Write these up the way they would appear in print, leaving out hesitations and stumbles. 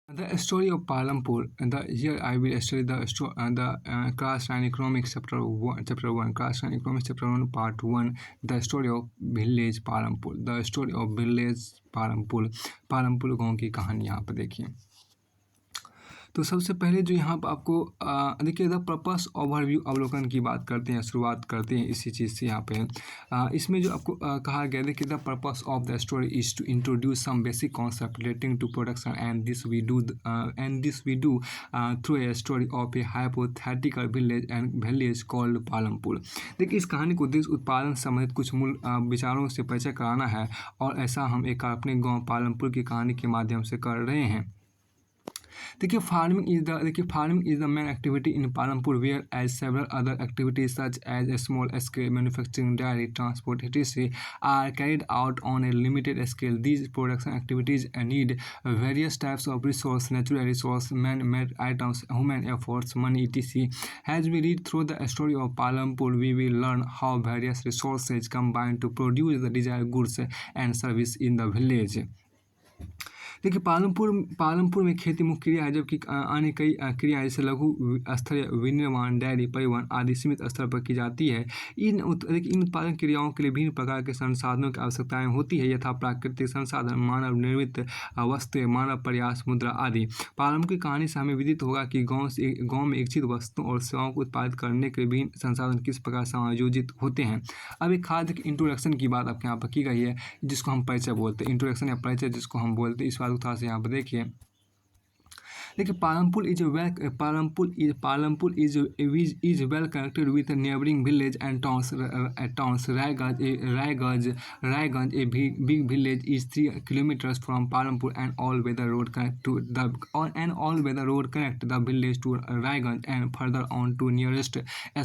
The story of Palampur. Here I will study the class 9 economics chapter 1 class 9 economics chapter 1 part 1, the story of village Palampur. The story of village Palampur गांव की कहानी यहाँ पर देखिए। तो सबसे पहले जो यहाँ पर आपको देखिए द पर्पस ओवरव्यू अवलोकन की बात करते हैं, शुरुआत करते हैं इसी चीज़ से यहाँ पे। इसमें जो आपको कहा गया है कि the purpose of the story is to introduce some basic concept relating to production and this we do through a story of a hypothetical village called Palampur. देखिए इस कहानी को उद्देश्य उत्पादन संबंधित कुछ मूल विचारों से परिचय कराना है और ऐसा हम एक काल्पनिक गाँव पालमपुर की कहानी के माध्यम से कर रहे हैं। देखिए farming is the main activity in Palampur whereas several other activities such as a small scale manufacturing dairy transport etc are carried out on a limited scale. These production activities need various types of resource, natural resource, man-made items, human efforts, money etc. As we read through the story of Palampur, we will learn how various resources combine to produce the desired goods and service in the village. देखिए पालमपुर में खेती मुख्य क्रिया है, जबकि अन्य कई क्रियाएं जैसे लघु स्तरीय विनिर्माण, डेयरी, परिवहन आदि सीमित स्तर पर की जाती है। इन उत्पादन क्रियाओं के लिए विभिन्न प्रकार के संसाधनों की आवश्यकताएं होती है, यथा प्राकृतिक संसाधन, मानव निर्मित वस्तुएं, मानव प्रयास, मुद्रा आदि। पालमपुर की कहानी से हमें विदित होगा कि गाँव में इच्छित वस्तुओं और सेवाओं को उत्पादित करने के विभिन्न संसाधन किस प्रकार समायोजित होते हैं। अब एक खाद्य इंट्रोडक्शन की बात आपके यहाँ पर की गई है, जिसको हम परिचय बोलते हैं, इंट्रोडक्शन या परिचय जिसको हम बोलते हैं। इस बात को थोड़ा सा यहाँ पर देखिए। देखिए Palampur is well connected with neighboring village and towns. Raigans, a big village, is 3 kilometers from Palampur, and all-weather road connect the village to Raigans and further on to nearest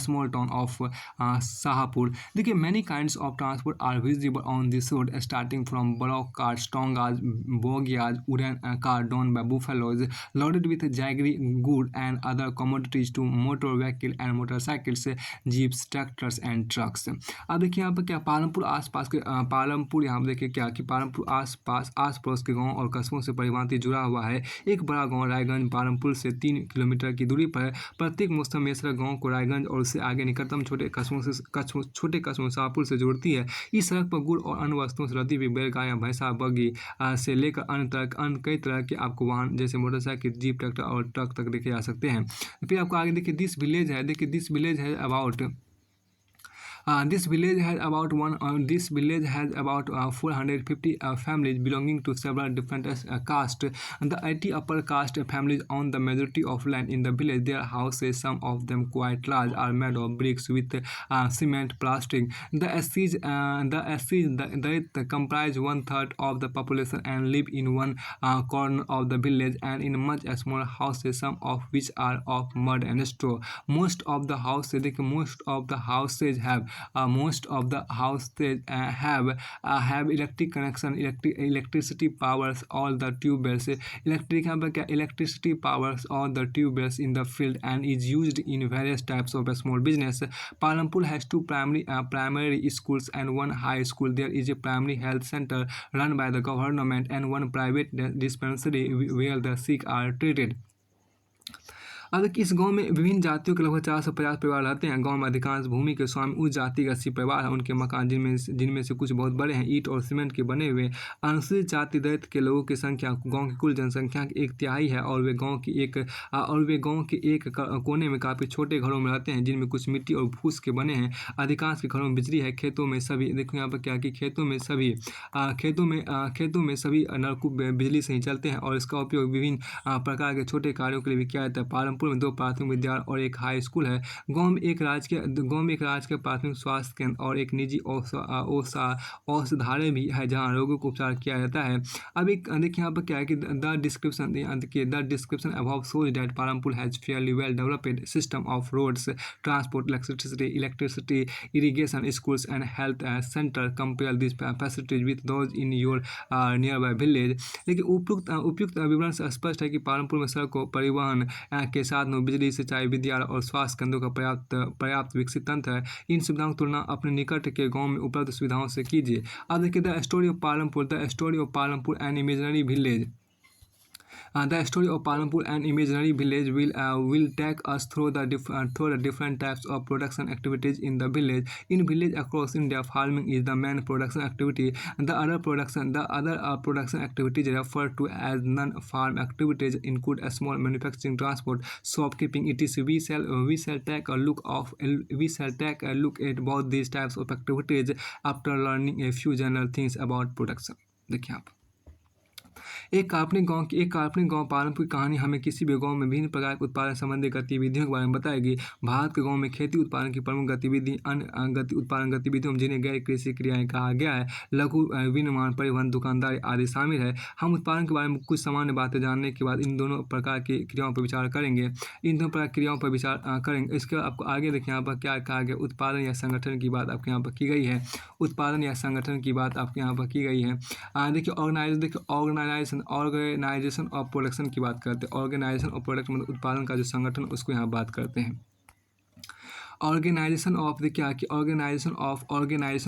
small town of Sahapur. देखिए many kinds of transport are visible on this road, starting from block carts, tongas, bogias, wooden cart drawn by buffaloes, loaded with jaggery goods and other commodities, to motor vehicle and motorcycles, jeeps, tractors and trucks. अब देखिए यहाँ पर क्या पालमपुर यहाँ पर देखिए क्या कि पालमपुर आस पड़ोस के गांव और कस्बों से परिवहन से जुड़ा हुआ है। एक बड़ा गांव रायगंज पालमपुर से 3 किलोमीटर की दूरी पर है। प्रत्येक मौसम में गांव को रायगंज और उससे आगे निकटतम छोटे कस्बों शाहपुर से जोड़ती है। इस सड़क पर गुड़ और अन्य वस्तुओं से लदी हुई बैलगाड़ियाँ, भैंसा, बग्गी से लेकर अन्य कई तरह के आपको वाहन जैसे मोटरसाइकिल, जीप, ट्रैक्टर और ट्रक तक देखे जा सकते हैं। फिर आपको आगे देखिए दिस विलेज है about This village has about 450 families belonging to several different castes. The 80 upper caste families own the majority of land in the village. Their houses, some of them quite large, are made of bricks with cement plastering. The Dalit comprise 1/3 of the population and live in one corner of the village and in much smaller houses, some of which are of mud and straw. Most of the houses have electric connection. Electricity powers all the tubewells. Electricity powers all the tubewells in the field and is used in various types of small business. Palampur has 2 primary schools and 1 high school. There is a primary health center run by the government and 1 private dispensary where the sick are treated. अब इस गांव में विभिन्न जातियों के लगभग 450 परिवार रहते हैं। गांव में अधिकांश भूमि के स्वामी उस जाति का 80 परिवार है। उनके मकान जिनमें से कुछ बहुत बड़े हैं, ईंट और सीमेंट के बने हुए। अनुसूचित जाति दलित के लोगों की संख्या गांव की कुल जनसंख्या की 1/3 है और वे गांव के एक कोने में काफ़ी छोटे घरों में रहते हैं, जिनमें कुछ मिट्टी और फूस के बने हैं। अधिकांश के घरों में बिजली है। खेतों में सभी देखो यहाँ पर क्या कि खेतों में सभी नलकूप बिजली से ही चलते हैं और इसका उपयोग विभिन्न प्रकार के छोटे कार्यों के लिए भी किया जाता है। पालमपुर में 2 प्राथमिक विद्यालय और 1 हाई स्कूल है। गांव में एक राजकीय प्राथमिक स्वास्थ्य केंद्र और एक निजी औषधालय भी है, जहां रोगों को उपचार किया जाता है। अब एक देखिए यहाँ पर क्या है कि the description above shows that Palampur has fairly well developed system of roads, transport, electricity, irrigation, schools and health centre. Compare this facilities with those in your nearby village. देखिए उपयुक्त विवरण से स्पष्ट है कि पालमपुर में सड़कों, परिवहन के साधनों, बिजली, सिंचाई, विद्यालय और स्वास्थ्य केंद्रों का पर्याप्त विकसित तंत्र है। इन सुविधाओं की तुलना अपने निकट के गांव में उपलब्ध सुविधाओं से कीजिए। अब देखिए the story of Palampur an imaginary village. The story of Palanpur, an imaginary village, will take us through the different types of production activities in the village. In village across India, farming is the main production activity. The other production activities referred to as non-farm activities include a small manufacturing, transport, shopkeeping, etc. We shall take a look at both these types of activities after learning a few general things about production. देखिए आप, एक काल्पनिक गांव पालनपुर की कहानी हमें किसी भी गांव में विभिन्न प्रकार के उत्पादन संबंधी गतिविधियों के बारे में बताएगी। भारत के गांव में खेती उत्पादन की प्रमुख गतिविधि उत्पादन गतिविधियों में जिन्हें गैर कृषि क्रियाएं कहा गया है, लघु विनिर्माण, परिवहन, दुकानदारी आदि शामिल है। हम उत्पादन के बारे में कुछ सामान्य बातें जानने के बाद इन दोनों प्रकार की क्रियाओं पर विचार करेंगे। इसके बाद आपको आगे देखिए यहाँ पर क्या कहा गया, उत्पादन या संगठन की बात आपके यहाँ पर की गई है। उत्पादन या संगठन की बात आपके यहाँ पर की गई है। देखिए ऑर्गेनाइजेशन ऑफ प्रोडक्शन की बात करते हैं। ऑर्गेनाइजेशन ऑफ प्रोडक्ट मतलब उत्पादन का जो संगठन, उसको यहाँ बात करते हैं। Organisation of organisation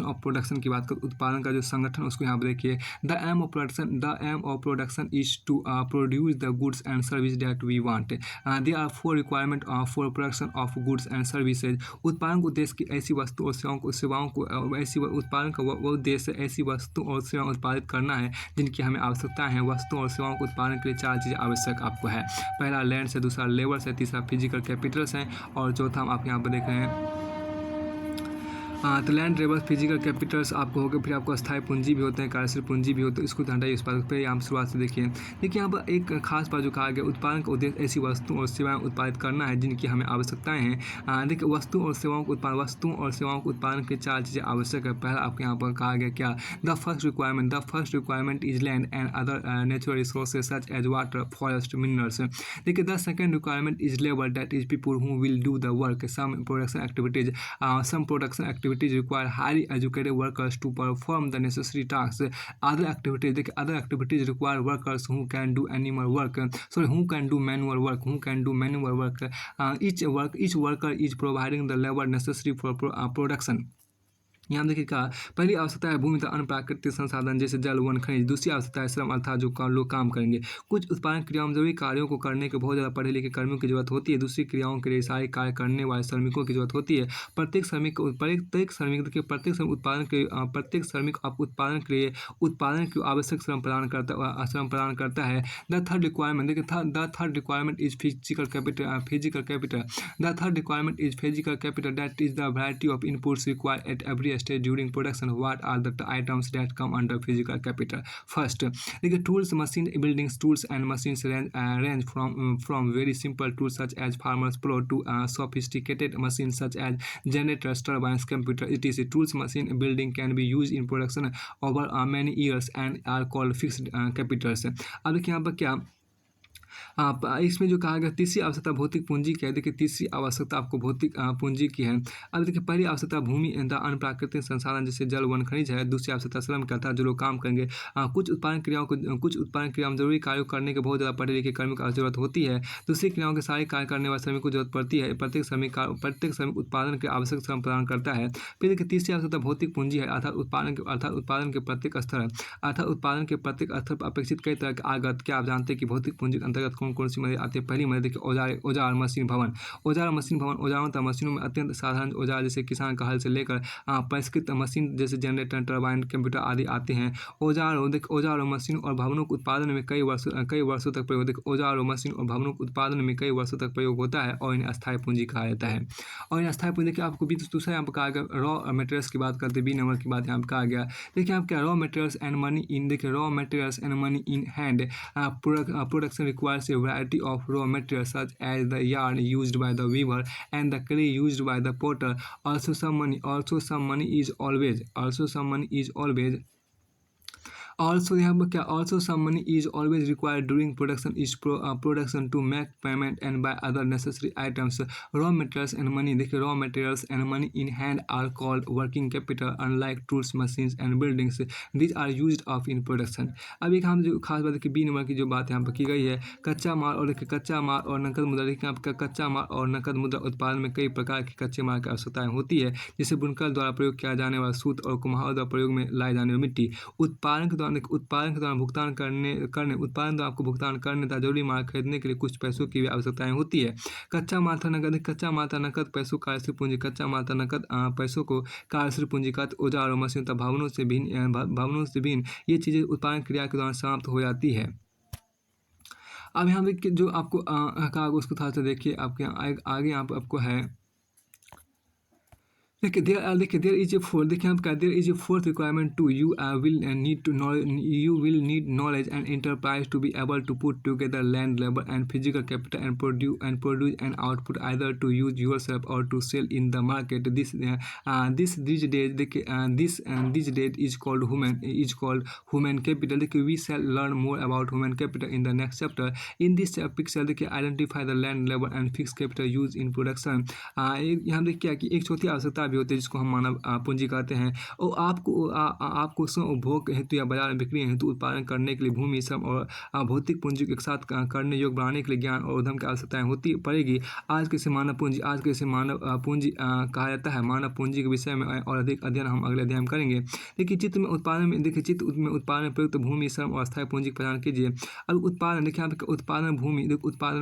of production की बात करें, उत्पादन का जो संगठन, उसको यहाँ पर देखिए। The aim of production is to produce the goods and service that we want. They are four requirement for production of goods and services. उत्पादन का उद्देश्य की ऐसी वस्तु और सेवाओं को ऐसी उत्पादन का वो उद्देश्य ऐसी वस्तु और सेवाएं उत्पादित करना है जिनकी हमें आवश्यकता है। वस्तु और सेवाओं को उत्पादन के लिए 4 चीज़ें आवश्यक आपको है। पहला लैंड से, दूसरा लेबर से, तीसरा फिजिकल कैपिटल्स हैं, और चौथा हम आप यहाँ पर देख रहे हैं तो लैंड, लेबर, फिजिकल कैपिटल्स आपको हो गए। फिर आपको अस्थायी पूंजी भी होते हैं, कार्यशील पूंजी भी होते हैं। इसको हटाइए, इस बात पर यहाँ शुरुआत से देखिए यहाँ पर एक खास बात जो कहा गया, उत्पादन का उद्देश्य ऐसी वस्तु और सेवाएं उत्पादित करना है जिनकी हमें आवश्यकताएं हैं। देखिए वस्तुओं और सेवाओं को उत्पादन के 4 चीज़ें आवश्यक है। पहला आपको यहाँ पर कहा गया क्या, the first requirement is land and other natural resources such as water, forest, minerals. देखिए the second requirement is labour, that is people who will do the work. Some production activities require highly educated workers to perform the necessary tasks. Other activities require workers who can do manual work. Each worker is providing the labor necessary for production. यहाँ देखिए कहा, पहली आवश्यकता है भूमि तथा अन्य प्राकृतिक संसाधन जैसे जल, वन, खनिज। दूसरी आवश्यकता है श्रम, अर्थात जो लोग काम करेंगे। कुछ उत्पादन क्रियाओं में जरूरी कार्यों को करने के बहुत ज़्यादा पढ़े लिखे कर्मियों की जरूरत होती है। दूसरी क्रियाओं के लिए सारे कार्य करने वाले श्रमिकों की जरूरत होती है। प्रत्येक श्रमिक उत्पादन के लिए आवश्यक श्रम प्रदान करता है। The third requirement is physical capital that is the variety of inputs required at every stage during production. What are the items that come under physical capital? First, देखिए tools, machine, buildings, tools and machines range from very simple tools such as farmers plow to sophisticated machines such as generators, turbines, computers, etc. Tools, machine, building can be used in production over many years and are called fixed capitals. अब देखिए यहाँ पर क्या इसमें जो कहा गया, तीसरी आवश्यकता भौतिक पूंजी की है। देखिए तीसरी आवश्यकता आपको भौतिक पूंजी की है। अब देखिए पहली आवश्यकता भूमि तथा अन्य प्राकृतिक संसाधन जैसे जल, वन, खनिज है। दूसरी आवश्यकता श्रम का था, जो लोग काम करेंगे। कुछ उत्पादन क्रियाओं में जरूरी कार्यों करने के बहुत ज़्यादा पढ़े लिखे कर्मियों की जरूरत होती है। दूसरी क्रियाओं के सारे कार्य करने वाले श्रमिक को जरूरत पड़ती है। प्रत्येक श्रमिक उत्पादन के आवश्यक श्रम प्रदान करता है। फिर देखिए तीसरी आवश्यकता भौतिक पूंजी है, अर्थात उत्पादन के प्रत्येक स्तर पर अपेक्षित कई तरह के आगत। क्या आप जानते हैं कि भौतिक पूंजी के अंतर्गत कौन सी मदद आती है? पहली मदद देखिए औजार, मशीन, भवन। औजारों तथा मशीनों में अत्यंत साधारण औजार जैसे किसान का हल से लेकर परिष्कृत मशीन जैसे जनरेटर, टरबाइन, कंप्यूटर आदि आते हैं। औजारों, मशीन और भवनों के उत्पादन में कई वर्षों तक प्रयोग। देखिए औजारों, मशीन और भवनों के उत्पादन में कई वर्षों तक प्रयोग होता है और इन्हें अस्थायी पूंजी कहा जाता है। और इन अस्थायी पूंजी देखिए आपको दूसरा यहाँ पर कहा गया, रॉ मटेरियल्स की बात करते, बी नंबर की बात यहाँ पर कहा गया। देखिए आप क्या, raw materials and money in hand. Production requires a variety of raw materials such as the yarn used by the weaver and the clay used by the potter. Also some money is always Also some money is always required during production to make payment and buy other necessary items. Raw materials and money, देखिए raw materials and money in hand are called working capital. Unlike tools, machines and buildings, these are used of in production. अब एक हम जो खास बात है कि B number की जो बात यहाँ पर की गई है, कच्चा माल और नकद मुद्रा। देखिए आपका कच्चा माल और नकद मुद्रा उत्पादन में कई प्रकार के कच्चे माल की आवश्यकताएं होती है, जिसे बुनकर द्वारा प्रयोग किया जाने वाला सूत और कुम्हार द्वारा प्रयोग में लाए जाने वाली मिट्टी। उत्पादन के दौरान उत्पादन के दौरान भुगतान करने उत्पादन द्वारा आपको भुगतान करने तथा जरूरी माल खरीदने के लिए कुछ पैसों की भी आवश्यकताएं होती है। कच्चा माल था नकद, कच्चा माल था नकद पैसों कार्यशील पूंजी, कच्चा माल था नकद पैसों को कार्यशील पूंजी का औजार और मशीन तथा भवनों से भिन्न ये चीज़ें उत्पादन क्रिया के दौरान समाप्त हो जाती है। अब यहाँ पे जो आपको कहा उसको थोड़ा सा देखिए, आपके आगे यहाँ पे आपको है देखिए देयर इज ए फोर्थ, देखिए हम क्या there is a fourth requirement to you will need to you will need knowledge and enterprise to be able to put together land labour and physical capital and produce an output either to use yourself और to sell in the market. This days देखिए this days is called human capital. देखिए we shall learn more about human capital in the next chapter. In this picture देखिए identify the land labour and fix capital use in production. यहाँ देखिए कि एक चौथी आवश्यकता भी होती है जिसको हम मानव पूंजी कहते हैं। और आपको स्वयं उपभोग हेतु या बाजार में बिक्री हेतु उत्पादन करने के लिए भूमि, श्रम और भौतिक पूंजी को एक साथ करने योग्य बनाने के लिए ज्ञान और उद्यम की आवश्यकताएं होती पड़ेगी। आज के मानव पूंजी कहा जाता है। मानव पूंजी के विषय में और अधिक अध्ययन हम अगले अध्याय में करेंगे। देखिए चित्र में उत्पादन में प्रयुक्त भूमि, श्रम और स्थायी पूंजी की पहचान कीजिए। अब उत्पादन देखिए यहाँ पे उत्पादन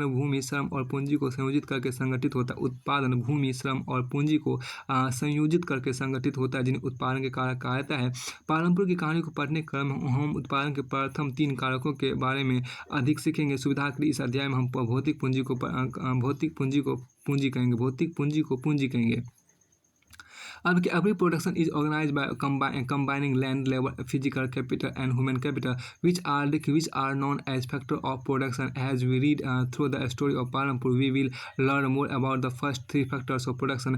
भूमि, श्रम और पूंजी को संयोजित करके संगठित होता है। उत्पादन भूमि, श्रम और पूंजी को संयोजित करके संगठित होता है जिन्हें उत्पादन के कारक कहा जाता है। पालमपुर की कहानी को पढ़ने क्रम में हम उत्पादन के प्रथम 3 कारकों के बारे में अधिक सीखेंगे। सुविधा के लिए इस अध्याय में हम भौतिक पूंजी को पूंजी कहेंगे। अब every production is organized by combining land, labor, physical capital, and human capital, which are known as factors of production. As we read through the story of Palampur, we will learn more about the first 3 factors of production.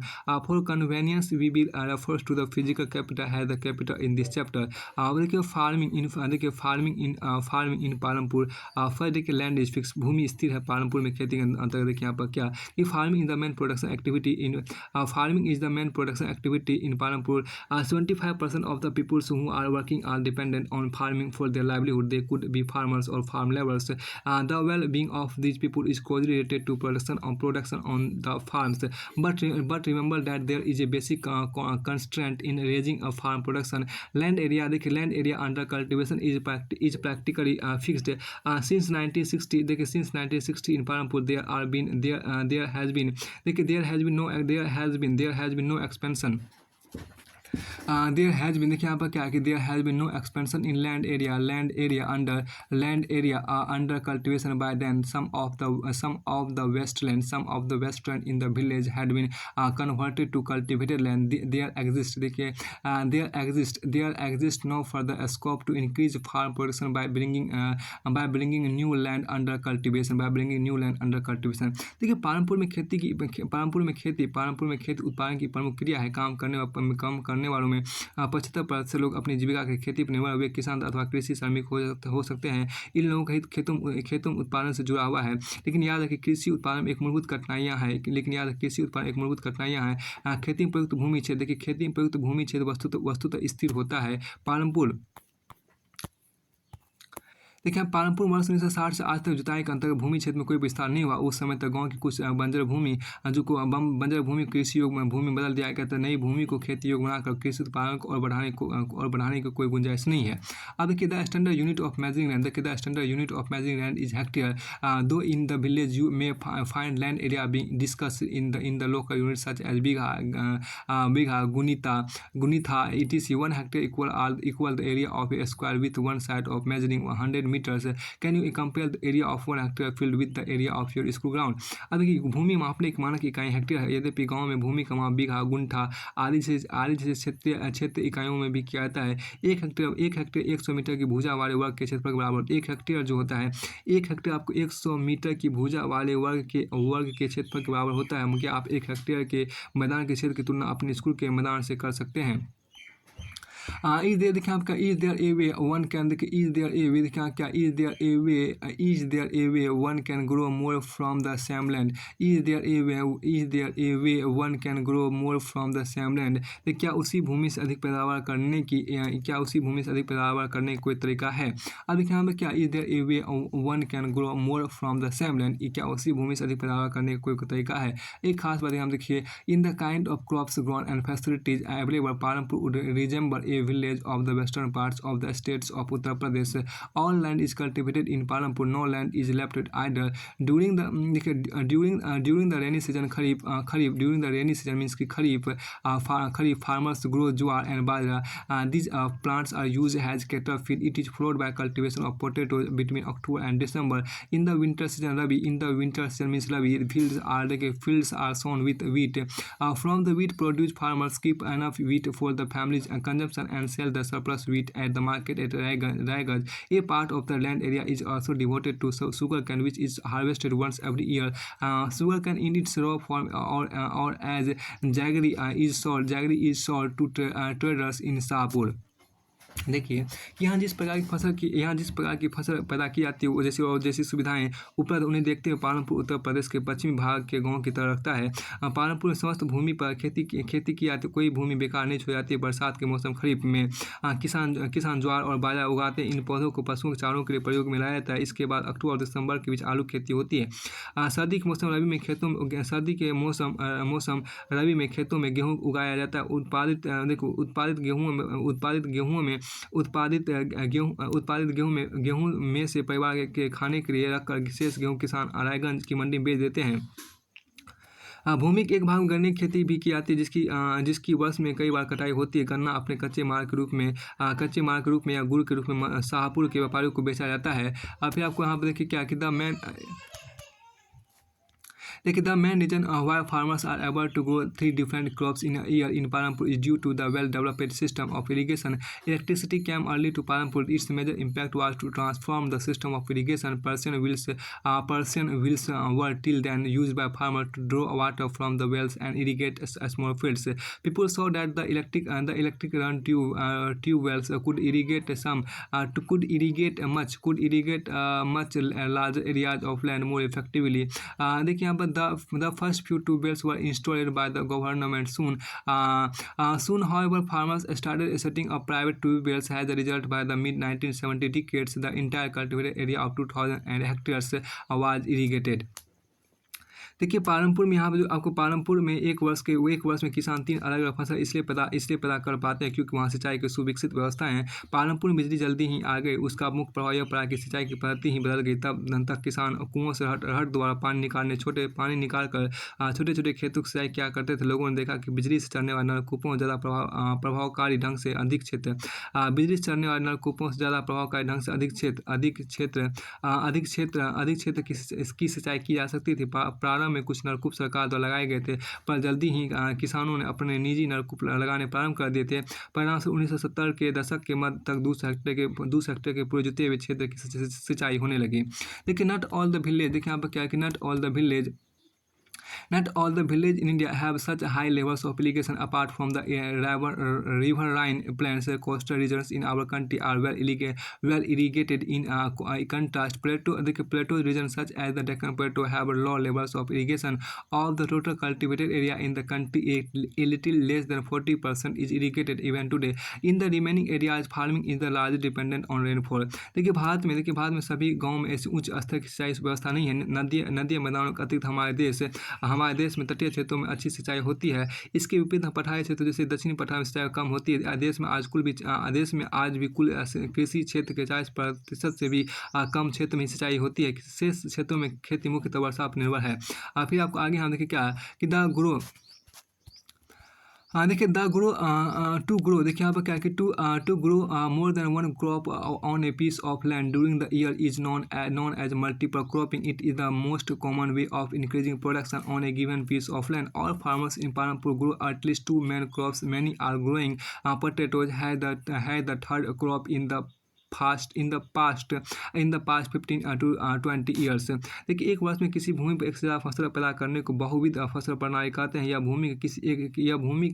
For convenience, we will refer to the physical capital as the capital in this chapter. देखिए farming in Palampur. First देखिए land is fixed, भूमि स्थिर है पालमपुर में। खेती के अंतर्गत देखिए यहाँ पर क्या कि farming is the main production activity in Palampur. 75% of the people who are working are dependent on farming for their livelihood. They could be farmers or farm laborers. The well-being of these people is closely related to production on the farms. But remember that there is a basic constraint in raising a farm production. Land area under cultivation is practically fixed. Since 1960 in Palampur there has been no expansion. There has been देखिए यहाँ पर क्या है कि there has been no expansion in land area under cultivation by then. Some of the wasteland in the village had been converted to cultivated land. There exists no further scope to increase farm production by bringing new land under cultivation. देखिए पालमपुर में खेती उत्पादन की प्रमुख क्रिया है। काम करने वालों में 75% से लोग अपनी जीविका के खेती पर निर्भर हुए किसान अथवा कृषि श्रमिक हो सकते हैं। इन लोगों का हित खेतों उत्पादन से जुड़ा हुआ है। लेकिन याद है कि कृषि उत्पादन में एक मूलभूत कठिनाइयाँ हैं। खेती में प्रयुक्त भूमि क्षेत्र, देखिए खेती में प्रयुक्त भूमि क्षेत्र वस्तुतः स्थिर होता है। पालमपुर देखिए पालमपुर वर्ष 1960 से आज तक जुताई के अंतर्गत भूमि क्षेत्र में कोई विस्तार नहीं हुआ। उस समय तक गांव की कुछ बंजर भूमि कृषि योग में भूमि बदल दिया गया था। नई भूमि को खेती योग बनाकर कृषि उत्पादन को और बढ़ाने की कोई गुंजाइश नहीं है। अब देखिए the standard unit of measuring land is hectare. Though in the village you may find land area being discussed in the local unit such as bigha guintha etc. 1 hectare equal the area of a square with one side of measuring 100 meters. Can you compare the area of 1 hectare field with the area of your school ground? अब देखिए भूमि मापने की मानक इकाई hectare है। यद्यपि गांव में भूमि का माप बीघा, गुंठा आदि जैसे क्षेत्र इकाइयों में भी किया जाता है। एक हेक्टेयर 100 मीटर की भुजा वाले वर्ग के क्षेत्रफल के बराबर। एक हेक्टेयर जो होता है, एक हेक्टेयर आपको 100 मीटर की भुजा वाले वर्ग के क्षेत्रफल के बराबर होता है। क्या आप एक हेक्टेयर के मैदान के क्षेत्र की तुलना अपने स्कूल के मैदान से कर सकते हैं। इज देयर देखिए आपका is there a way one can देखिए इज देयर ए वे देखिए क्या is there a way one can grow more from the same land. Is there a way one can grow more from the same land. देखिए क्या उसी भूमि से अधिक पैदावार करने की कोई तरीका है। अब देखिए यहाँ पर क्या is there a way one can grow more from the same land. क्या उसी भूमि से अधिक पैदावार करने का कोई तरीका है। एक खास बात हम देखिए in the kind of crops grown and facilities available Palampur would resemble a village of the western parts of the states of Uttar Pradesh. All land is cultivated in Palampur. No land is left idle. During the during the rainy season, Kharif during the rainy season means कि Kharif farmers grow jowar and bajra. These plants are used as cattle feed. It is followed by cultivation of potatoes between October and December. In the winter season, Rabi. In the winter season means Rabi, fields are sown with wheat. From the wheat produced, farmers keep enough wheat for the family's consumption and sell the surplus wheat at the market at Raigad. A part of the land area is also devoted to sugarcane, which is harvested once every year. Sugarcane in its raw form or as jaggery is sold to traders in Shahpur. देखिए यहाँ जिस प्रकार की फसल पैदा की जाती है वो जैसी सुविधाएं उपलब्ध उन्हें देखते हुए पालमपुर उत्तर प्रदेश के पश्चिमी भाग के गांव की तरह रखता है। पालमपुर में समस्त भूमि पर खेती की जाती है। कोई भूमि बेकार नहीं छोड़ जाती है। बरसात के मौसम खरीफ में किसान ज्वार और बाजरा उगाते हैं। इन पौधों को पशुओं के चारों के लिए प्रयोग में लाया जाता है। इसके बाद अक्टूबर और दिसंबर के बीच आलू खेती होती है। सर्दी के मौसम रबी में खेतों में गेहूँ उगाया जाता है। उत्पादित गेहूं में से परिवार के खाने के लिए रखकर शेष गेहूं किसान रायगंज की मंडी में बेच देते हैं। भूमि के एक भाग में गन्ने की खेती भी की जाती है जिसकी वर्ष में कई बार कटाई होती है। गन्ना अपने कच्चे माल के रूप में या गुड़ के रूप में शाहपुर के व्यापारियों को बेचा जाता है। फिर आपको यहाँ पर देखिए क्या कि the main reason why farmers are able to grow 3 different crops in a year in Palampur is due to the well-developed system of irrigation. Electricity came early to Palampur. Its major impact was to transform the system of irrigation. Persian wheels were till then used by farmers to draw water from the wells and irrigate small fields. People saw that the electric run tube wells could irrigate much larger areas of land more effectively. देखिए यहाँ पर the first few tube wells were installed by the government soon. However, farmers started setting up private tube wells. As a result, by the mid-1970 decades, the entire cultivated area of 2,000 hectares was irrigated. देखिए पालमपुर में यहाँ पर जो आपको पालमपुर में एक वर्ष में किसान 3 अलग अलग फसल इसलिए पैदा कर पाते हैं क्योंकि वहाँ सिंचाई की सुविकसित व्यवस्था है। पालमपुर में बिजली जल्दी ही आ गई। उसका मुख्य प्रभाव यह पड़ा कि सिंचाई की पद्धति ही बदल गई। तब तक किसान कुओं से हट द्वारा पानी निकाल कर छोटे छोटे खेतों की सिंचाई किया करते थे। लोगों ने देखा कि बिजली से चलने वाले नलकूपों ज़्यादा प्रभावकारी ढंग से अधिक क्षेत्र की सिंचाई की जा सकती थी। प्रारंभ में कुछ नलकूप सरकार द्वारा लगाए गए थे, पर जल्दी ही किसानों ने अपने निजी नलकूप लगाने प्रारंभ कर दिए थे। परिणाम से 1970 के दशक के मध्य तक 200 हेक्टेयर के पूरे जुते हुए क्षेत्र की सिंचाई होने लगी। देखिए not all the village Not all the villages in India have such high levels of irrigation. Apart from the riverine plains, coastal regions in our country are well irrigated. In contrast, plateau regions such as the Deccan Plateau have low levels of irrigation. Of the total cultivated area in the country, a little less than 40% is irrigated even today. In the remaining areas, farming is the largely dependent on rainfall. देखिए भारत में सभी गाँव में ऐसी उच्च स्तर की सिंचाई व्यवस्था नहीं है। नदी मैदानों के अतिरिक्त हमारे देश में तटीय क्षेत्रों में अच्छी सिंचाई होती है। इसके विपरीत पठारी क्षेत्र जैसे दक्षिणी पठार में सिंचाई कम होती है। देश में आज भी कुल कृषि क्षेत्र के 40% से भी कम क्षेत्र में सिंचाई होती है। शेष क्षेत्रों में खेती मुख्यतः वर्षा पर निर्भर है। फिर आपको आगे हम देखिए क्या कि देखिए टू ग्रो देखिए यहाँ पर क्या है कि to grow more than one crop on a piece of land during the year is known as multiple cropping. It is the most common way of increasing production on a given piece of land. All farmers in Palampur grow at least 2 main crops. Many are growing potatoes. Had the third crop in the past 15 to 20 years. देखिए एक वर्ष में किसी भूमि पर एक से ज़्यादा फसल पैदा करने को बहुविध फसल प्रणाली कहते हैं। यह भूमि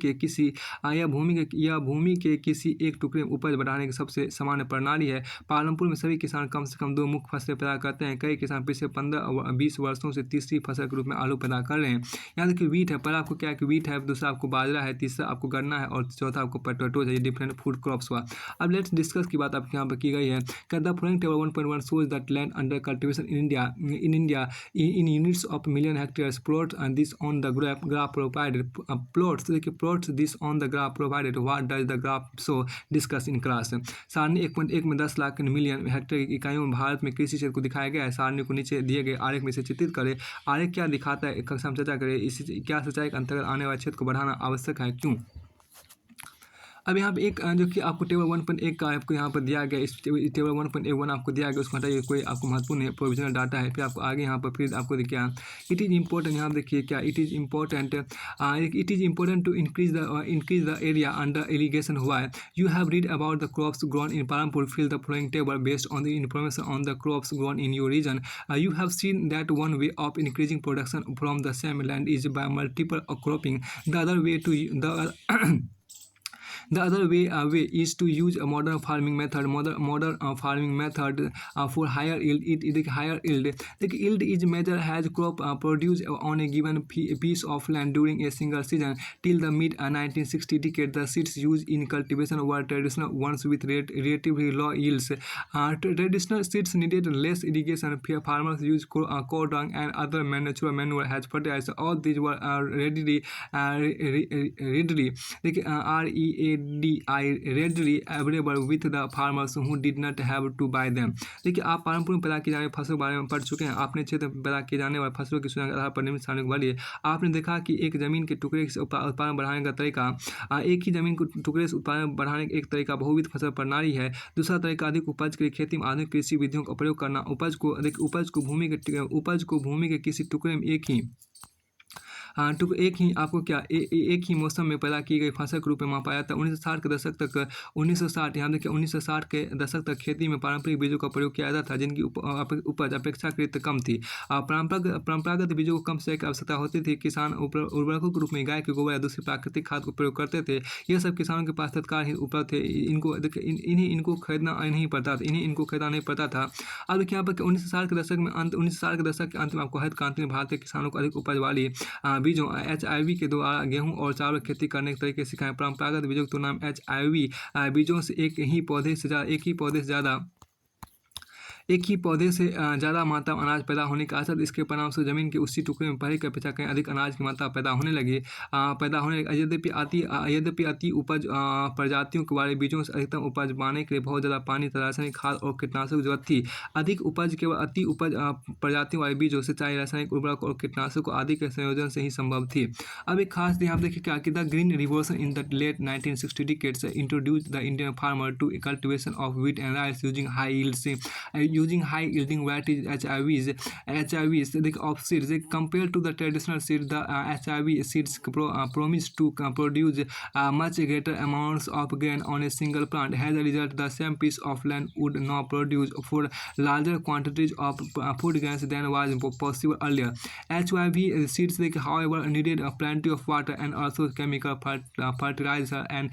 के किसी एक टुकड़े में उपज बढ़ाने की सबसे सामान्य प्रणाली है। पालमपुर में सभी किसान कम से कम 2 मुख्य फसलें पैदा करते हैं। कई किसान पिछले 15-20 वर्षों से तीसरी फसल के रूप में आलू पैदा कर रहे हैं। यहाँ देखिए वीट है। पहला आपको क्या है कि वीट है, दूसरा आपको बाजरा है, तीसरा आपको गन्ना है और चौथा आपको पोटैटोज है। ये डिफरेंट फूड क्रॉप्स हुआ। अब लेट्स डिस्कस की बात आपके यहाँ पर की गई है। क्या the following table 1.1 shows that land under cultivation in India in units of million hectares. Plot this on the graph provided. Plots देखिए plots this on the graph provided. What does the graph show? Discuss in class. सारणी 1.1 में 10 lakh million hectare की इकाइयों में भारत में कृषि क्षेत्र को दिखाया गया है। सारणी को नीचे दिए गए आरेख में से चित्रित करें। आरेख क्या दिखाता है, कक्षा में चर्चा करें। इसी क्या सिंचाई के अंतर्गत आने वाले क्षेत्र को बढ़ाना आवश्यक है, क्यों? अब यहाँ पे एक जो कि आपको टेबल 1.1 का आपको यहाँ पर दिया गया, इस टेबल 1.1 आपको दिया गया, उसको हटाइए, कोई आपको महत्वपूर्ण प्रोविजनल डाटा है। फिर आपको आगे यहाँ पर फिर आपको देखिए इट इज़ इम्पोर्टेंट, यहाँ देखिए क्या it is important to increase the area under irrigation हुआ है। You have read about the crops grown in Palampur, fill the following table based on the information on the crops grown in your region. You have seen that one way of increasing production from the same land is by multiple cropping. The other way to The other way is to use a modern farming method. Modern farming method for higher yield. Higher yield. The yield is measured as crop produced on a given piece of land during a single season. Till the mid 1960 decade, the seeds used in cultivation were traditional ones with relatively low yields. Traditional seeds needed less irrigation. Farmers used cow dung and other natural manure as fertilizer. All these were readily readily available with the farmers who did not have to buy them. देखिए आप पालमपुर में पैदा की जाने वाली फसलों के बारे में पढ़ चुके हैं। आपने क्षेत्र में पैदा किए जाने वाली फसलों की सूचना के आधार पर निम्न सारणियों को भरिए। आपने देखा कि एक जमीन के टुकड़े से उत्पादन बढ़ाने का तरीका, एक ही जमीन को टुकड़े से उत्पादन बढ़ाने का एक तरीका बहुविध फसल प्रणाली है। दूसरा तरीका अधिक उपज के लिए खेती में आधुनिक कृषि विधियों का प्रयोग करना। उपज को भूमि के किसी टुकड़े में एक ही आपको क्या एक ही मौसम में पैदा की गई फसल के रूप में मापा जाता है। 1960 के दशक तक 1960 यहाँ देखिए 1960 के दशक तक खेती में पारंपरिक बीजों का प्रयोग किया जाता था, जिनकी उपज अपेक्षाकृत कम थी। परंपरागत बीजों को कम सिंचाई की आवश्यकता होती थी। किसान उर्वरकों के रूप में गाय के गोबर या दूसरी प्राकृतिक खाद को प्रयोग करते थे। यह सब किसानों के पास तत्काल ही उपलब्ध थे। इनको खरीदना नहीं पड़ता था। अब देखिए यहाँ पर 1960 के दशक के अंत में आपको हरित क्रांति में भारत के किसानों को अधिक उपज वाली बीजों HIV के द्वारा गेहूं और चावल की खेती करने के तरीके सिखाएं। परंपरागत बीजों की तुलना में HIV बीजों से एक ही पौधे से ज़्यादा मात्रा में अनाज पैदा होने का असर, इसके परिणाम से जमीन के उसी टुकड़े में पहले की अपेक्षा कहीं अधिक अनाज की मात्रा पैदा होने लगी। यद्यपि अति उपज प्रजातियों के वाले बीजों से अधिकतम उपज पाने के लिए बहुत ज़्यादा पानी, रासायनिक खाद और कीटनाशक की जरूरत थी। अधिक उपज केवल अति उपज प्रजातियों वाले बीजों से चाहे रासायनिक उर्वरक और कीटनाशकों आदि के संयोजन से ही संभव थी। अब एक खास यहाँ देखिए क्या कि the green revolution in the late 1960 decades introduced the Indian farmer to cultivation of wheat and rice using high yielding varieties HIVs of seeds. Compared to the traditional seeds, the HIV seeds promise to produce much greater amounts of grain on a single plant. As a result, the same piece of land would now produce for larger quantities of food grains than was possible earlier. HIV seeds, however, needed plenty of water and also chemical fertilizer and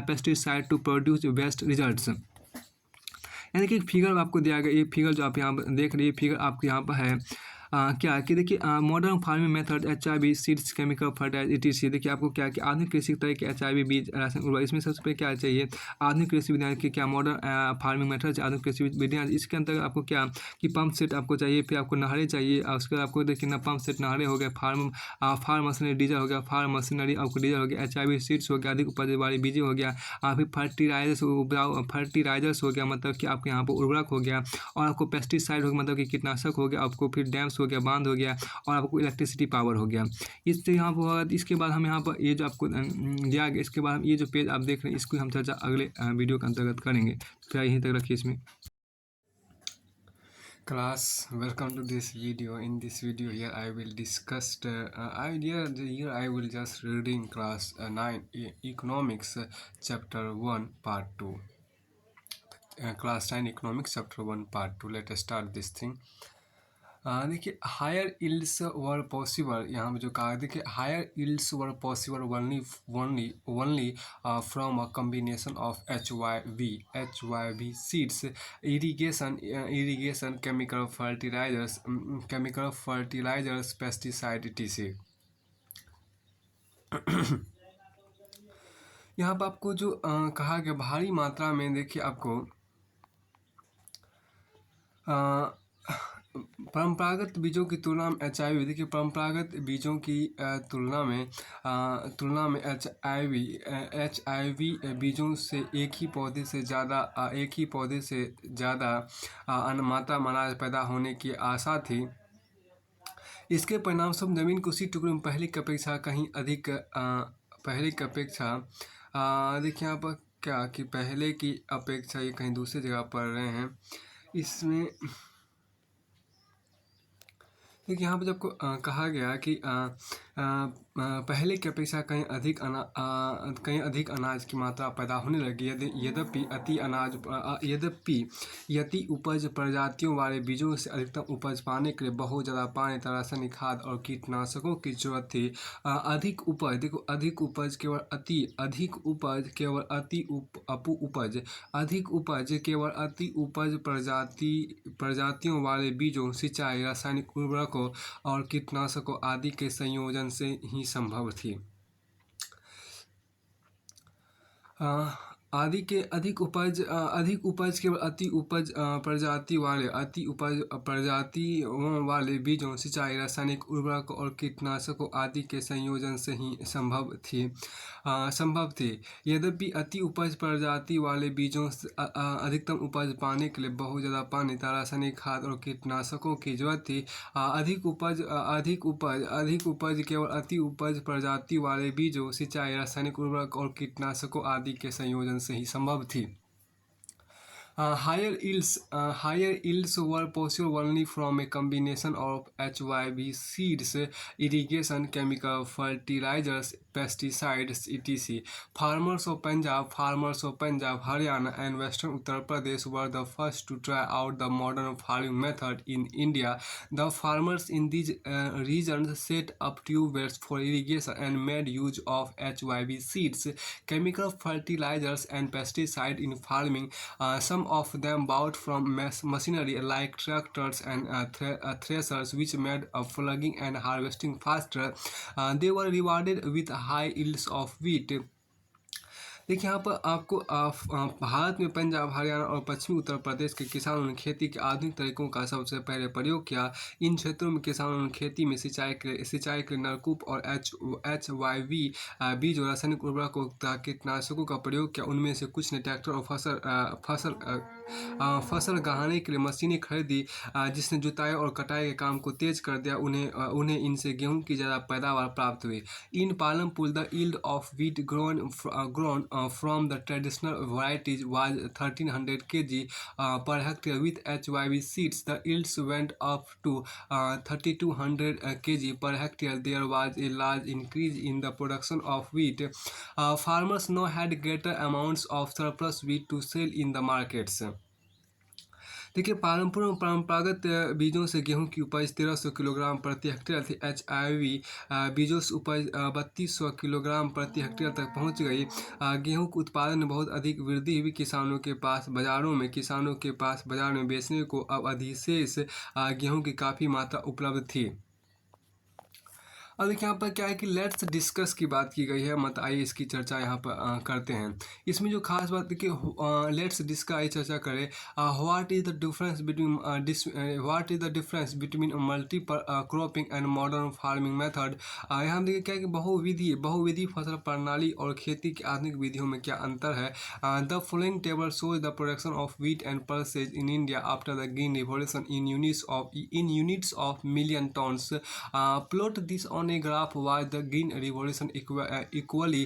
pesticide to produce best results. यानी कि figure आपको दिया गया, ये figure जो आप यहाँ देख रही है फिगर आपको यहाँ पर है क्या कि देखिए modern farming method HIV seeds chemical fertiliser ETC। देखिए आपको क्या कि आधुनिक कृषि के तरीके HIV बीज रासायनिक उर्वरक, इसमें सबसे पहले क्या चाहिए आधुनिक कृषि विधियाँ की क्या मॉडर्न फार्मिंग मेथड आधुनिक कृषि विधियाँ। इसके अंतर्गत आपको क्या कि पंप सेट आपको चाहिए, फिर आपको नहरें चाहिए, उसके बाद आपको देखिए ना पंप सेट नहरें हो गए, फार्म मशीनरी डीजल हो गया, फार्म मशीनरी आपको डीजल हो गया, HIV सीड्स हो गया, अधिक उपज वाली बीजें हो गया, फिर फर्टिलाइजर्स हो गया मतलब कि आपके यहाँ पर उर्वरक हो गया, और आपको पेस्टिसाइड हो गया मतलब कि कीटनाशक हो गया, आपको फिर डैम्स हो गया, बांध हो गया, और आपको इलेक्ट्रिसिटी पावर हो गया। इससे यहाँ पर इसके बाद हम यहाँ पर ये जो आपको दिया गया, इसके बाद ये जो पेज आप देख रहे हैं इसको हम चर्चा अगले वीडियो के अंतर्गत करेंगे। तो यहीं तक रखिए इसमें। Class, welcome to this video. In this video here I will discuss here I will just reading class 9 economics chapter 1 part 2. Class 9 economics chapter 1 part 2. Let us start this thing. देखिए higher yields were possible, यहाँ पे जो कहा देखिए higher yields were possible only from a combination of HYV seeds, irrigation chemical fertilisers pesticide etc. यहाँ पर आपको जो कहा गया भारी मात्रा में देखिए आपको अ, परंपरागत बीजों की तुलना में एचआईवी, देखिए परंपरागत बीजों की तुलना में एचआईवी बीजों से एक ही पौधे से ज़्यादा मात्रा में अनाज पैदा होने की आशा थी। इसके परिणामस्वरूप जमीन के उसी टुकड़े में पहले की अपेक्षा देखिए यहाँ पर क्या कि पहले की अपेक्षा ये कहीं दूसरी जगह पढ़ रहे हैं इसमें। देखिए यहाँ पर जब कहा गया कि पहले की अपेक्षा कहीं अधिक अनाज की मात्रा पैदा होने लगी, यदि उपज प्रजातियों वाले बीजों से अधिकतम उपज पाने के लिए बहुत ज़्यादा पानी, रासायनिक खाद और कीटनाशकों की जरूरत थी। अधिक उपज, देखो अधिक उपज केवल अति उपज प्रजातियों वाले बीजों, सिंचाई, रासायनिक उर्वरकों और कीटनाशकों आदि के संयोजन से ही संभव थी। अधिक उपज केवल अति उपज प्रजातियों वाले बीजों, सिंचाई, रासायनिक उर्वरक और कीटनाशकों आदि के संयोजन से ही संभव थी। यद्यपि अति उपज प्रजाति वाले बीजों से अधिकतम उपज पाने के लिए बहुत ज़्यादा पानी, रासायनिक खाद और कीटनाशकों की जरूरत थी। अधिक उपज केवल अति उपज प्रजाति वाले बीजों, सिंचाई, रासायनिक उर्वरक और कीटनाशकों आदि के संयोजन से ही संभव थी। Higher yields were possible only from a combination of HYB seeds, irrigation, chemical fertilizers, pesticides, etc. Farmers of Punjab, Haryana, and Western Uttar Pradesh were the first to try out the modern farming method in India. The farmers in these regions set up tubes for irrigation and made use of HYB seeds, chemical fertilizers, and pesticides in farming. Some of them bought from machinery like tractors and threshers, which made plugging and harvesting faster. They were rewarded with high yields of wheat. देखिए यहाँ पर आपको भारत में पंजाब, हरियाणा और पश्चिमी उत्तर प्रदेश के किसानों ने खेती के आधुनिक तरीकों का सबसे पहले प्रयोग किया। इन क्षेत्रों में किसानों ने खेती में सिंचाई के नलकूप और HYV बीज और रासायनिक उर्वरकों तथा कीटनाशकों का प्रयोग किया। उनमें से कुछ ने ट्रैक्टर और फसल गहाने के लिए मशीनें खरीदी, जिसने जुताई और कटाई के काम को तेज कर दिया। उन्हें इनसे गेहूं की ज़्यादा पैदावार प्राप्त हुई। In Palampur the yield of wheat grown from the traditional varieties was 1300 kg per hectare. With HYV seeds, the yields went up to 3200 kg per hectare. There was a large increase in the production of wheat. Farmers now had greater amounts of surplus wheat to sell in the markets. देखिए परंपरागत बीजों से गेहूं की उपज 1300 kilogram प्रति hectare थी। HYV बीजों से उपज 3200 किलोग्राम प्रति हेक्टेयर तक पहुंच गई। गेहूं के उत्पादन में बहुत अधिक वृद्धि हुई। किसानों के पास बाजार में बेचने को अब अधिशेष गेहूं की काफ़ी मात्रा उपलब्ध थी। अब देखिए यहाँ पर क्या है कि लेट्स डिस्कस की बात की गई है, मत आइए इसकी चर्चा यहाँ पर करते हैं। इसमें जो खास बात देखिए लेट्स डिस्कस आइए चर्चा करें। What is the difference between multiple cropping and modern farming method. यहाँ देखिए क्या है कि बहुविधि फसल प्रणाली और खेती की आधुनिक विधियों में क्या अंतर है। The following table shows the production of wheat and pulses in India after the green revolution in units of million turns. Plot this on a graph was the green revolution equally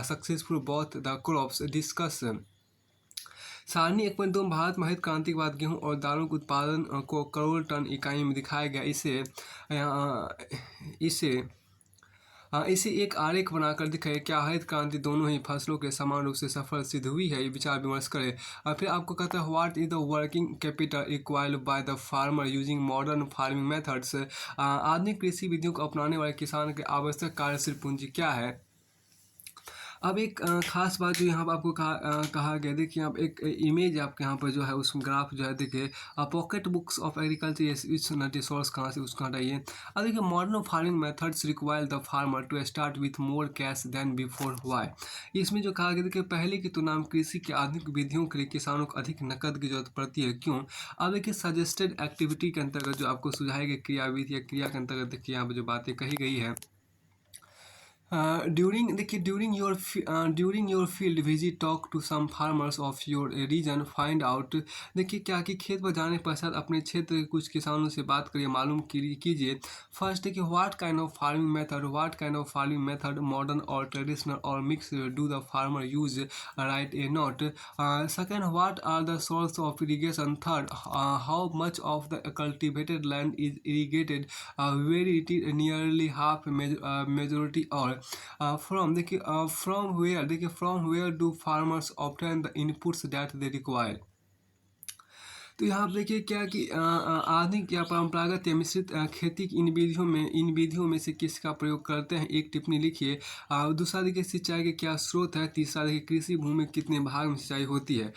successful both the crops discuss। सारणी 1.2 में भारत में हरित क्रांति के बाद गेहूं और दालों के उत्पादन को करोड़ टन इकाई में दिखाया गया। इसे एक आरेख बनाकर दिखाए क्या हरित क्रांति दोनों ही फसलों के समान रूप से सफल सिद्ध हुई है, विचार विमर्श करें। फिर आपको कहता है what is the working capital required by the farmer using modern farming methods. आधुनिक कृषि विधियों को अपनाने वाले किसान के आवश्यक कार्यशील पूंजी क्या है। अब एक ख़ास बात जो यहाँ पे आपको कहा गया, देखिए यहाँ पे एक इमेज आपके यहाँ पर जो है उस ग्राफ जो है देखिए, pocket books of agriculture it's not resource, कहाँ से उसको हटाइए। अब देखिए modern farming methods require the farmer to start with more cash than before, why. इसमें जो कहा गया देखिए, पहले की तुलना में कृषि की आधुनिक विधियों के लिए किसानों को अधिक नकद की जरूरत पड़ती है, क्यों। अब देखिए सजेस्टेड एक्टिविटी के अंतर्गत जो आपको सुझाई गई क्रियाविधि या क्रिया के अंतर्गत देखिए यहाँ पर जो बातें कही गई है, ड्यूरिंग देखिए during your field visit talk to some farmers of your region, find out. देखिए क्या कि खेत पर जाने के पश्चात अपने क्षेत्र के कुछ किसानों से बात करिए, मालूम कीजिए। फर्स्ट देखिए what kind of farming method modern और ट्रेडिशनल और mix do the farmer use, right a note. Second, what are the source of irrigation. Third, how much of the cultivated land is irrigated, very it is nearly half majority. और from where do farmers obtain the inputs that they require. तो यहाँ पे देखिए क्या कि आधुनिक या परंपरागत या मिश्रित खेती की इन विधियों में से किसका प्रयोग करते हैं, एक टिप्पणी लिखिए। दूसरा देखिए सिंचाई के क्या स्रोत है। तीसरा देखिए कृषि भूमि में कितने भाग में सिंचाई होती है।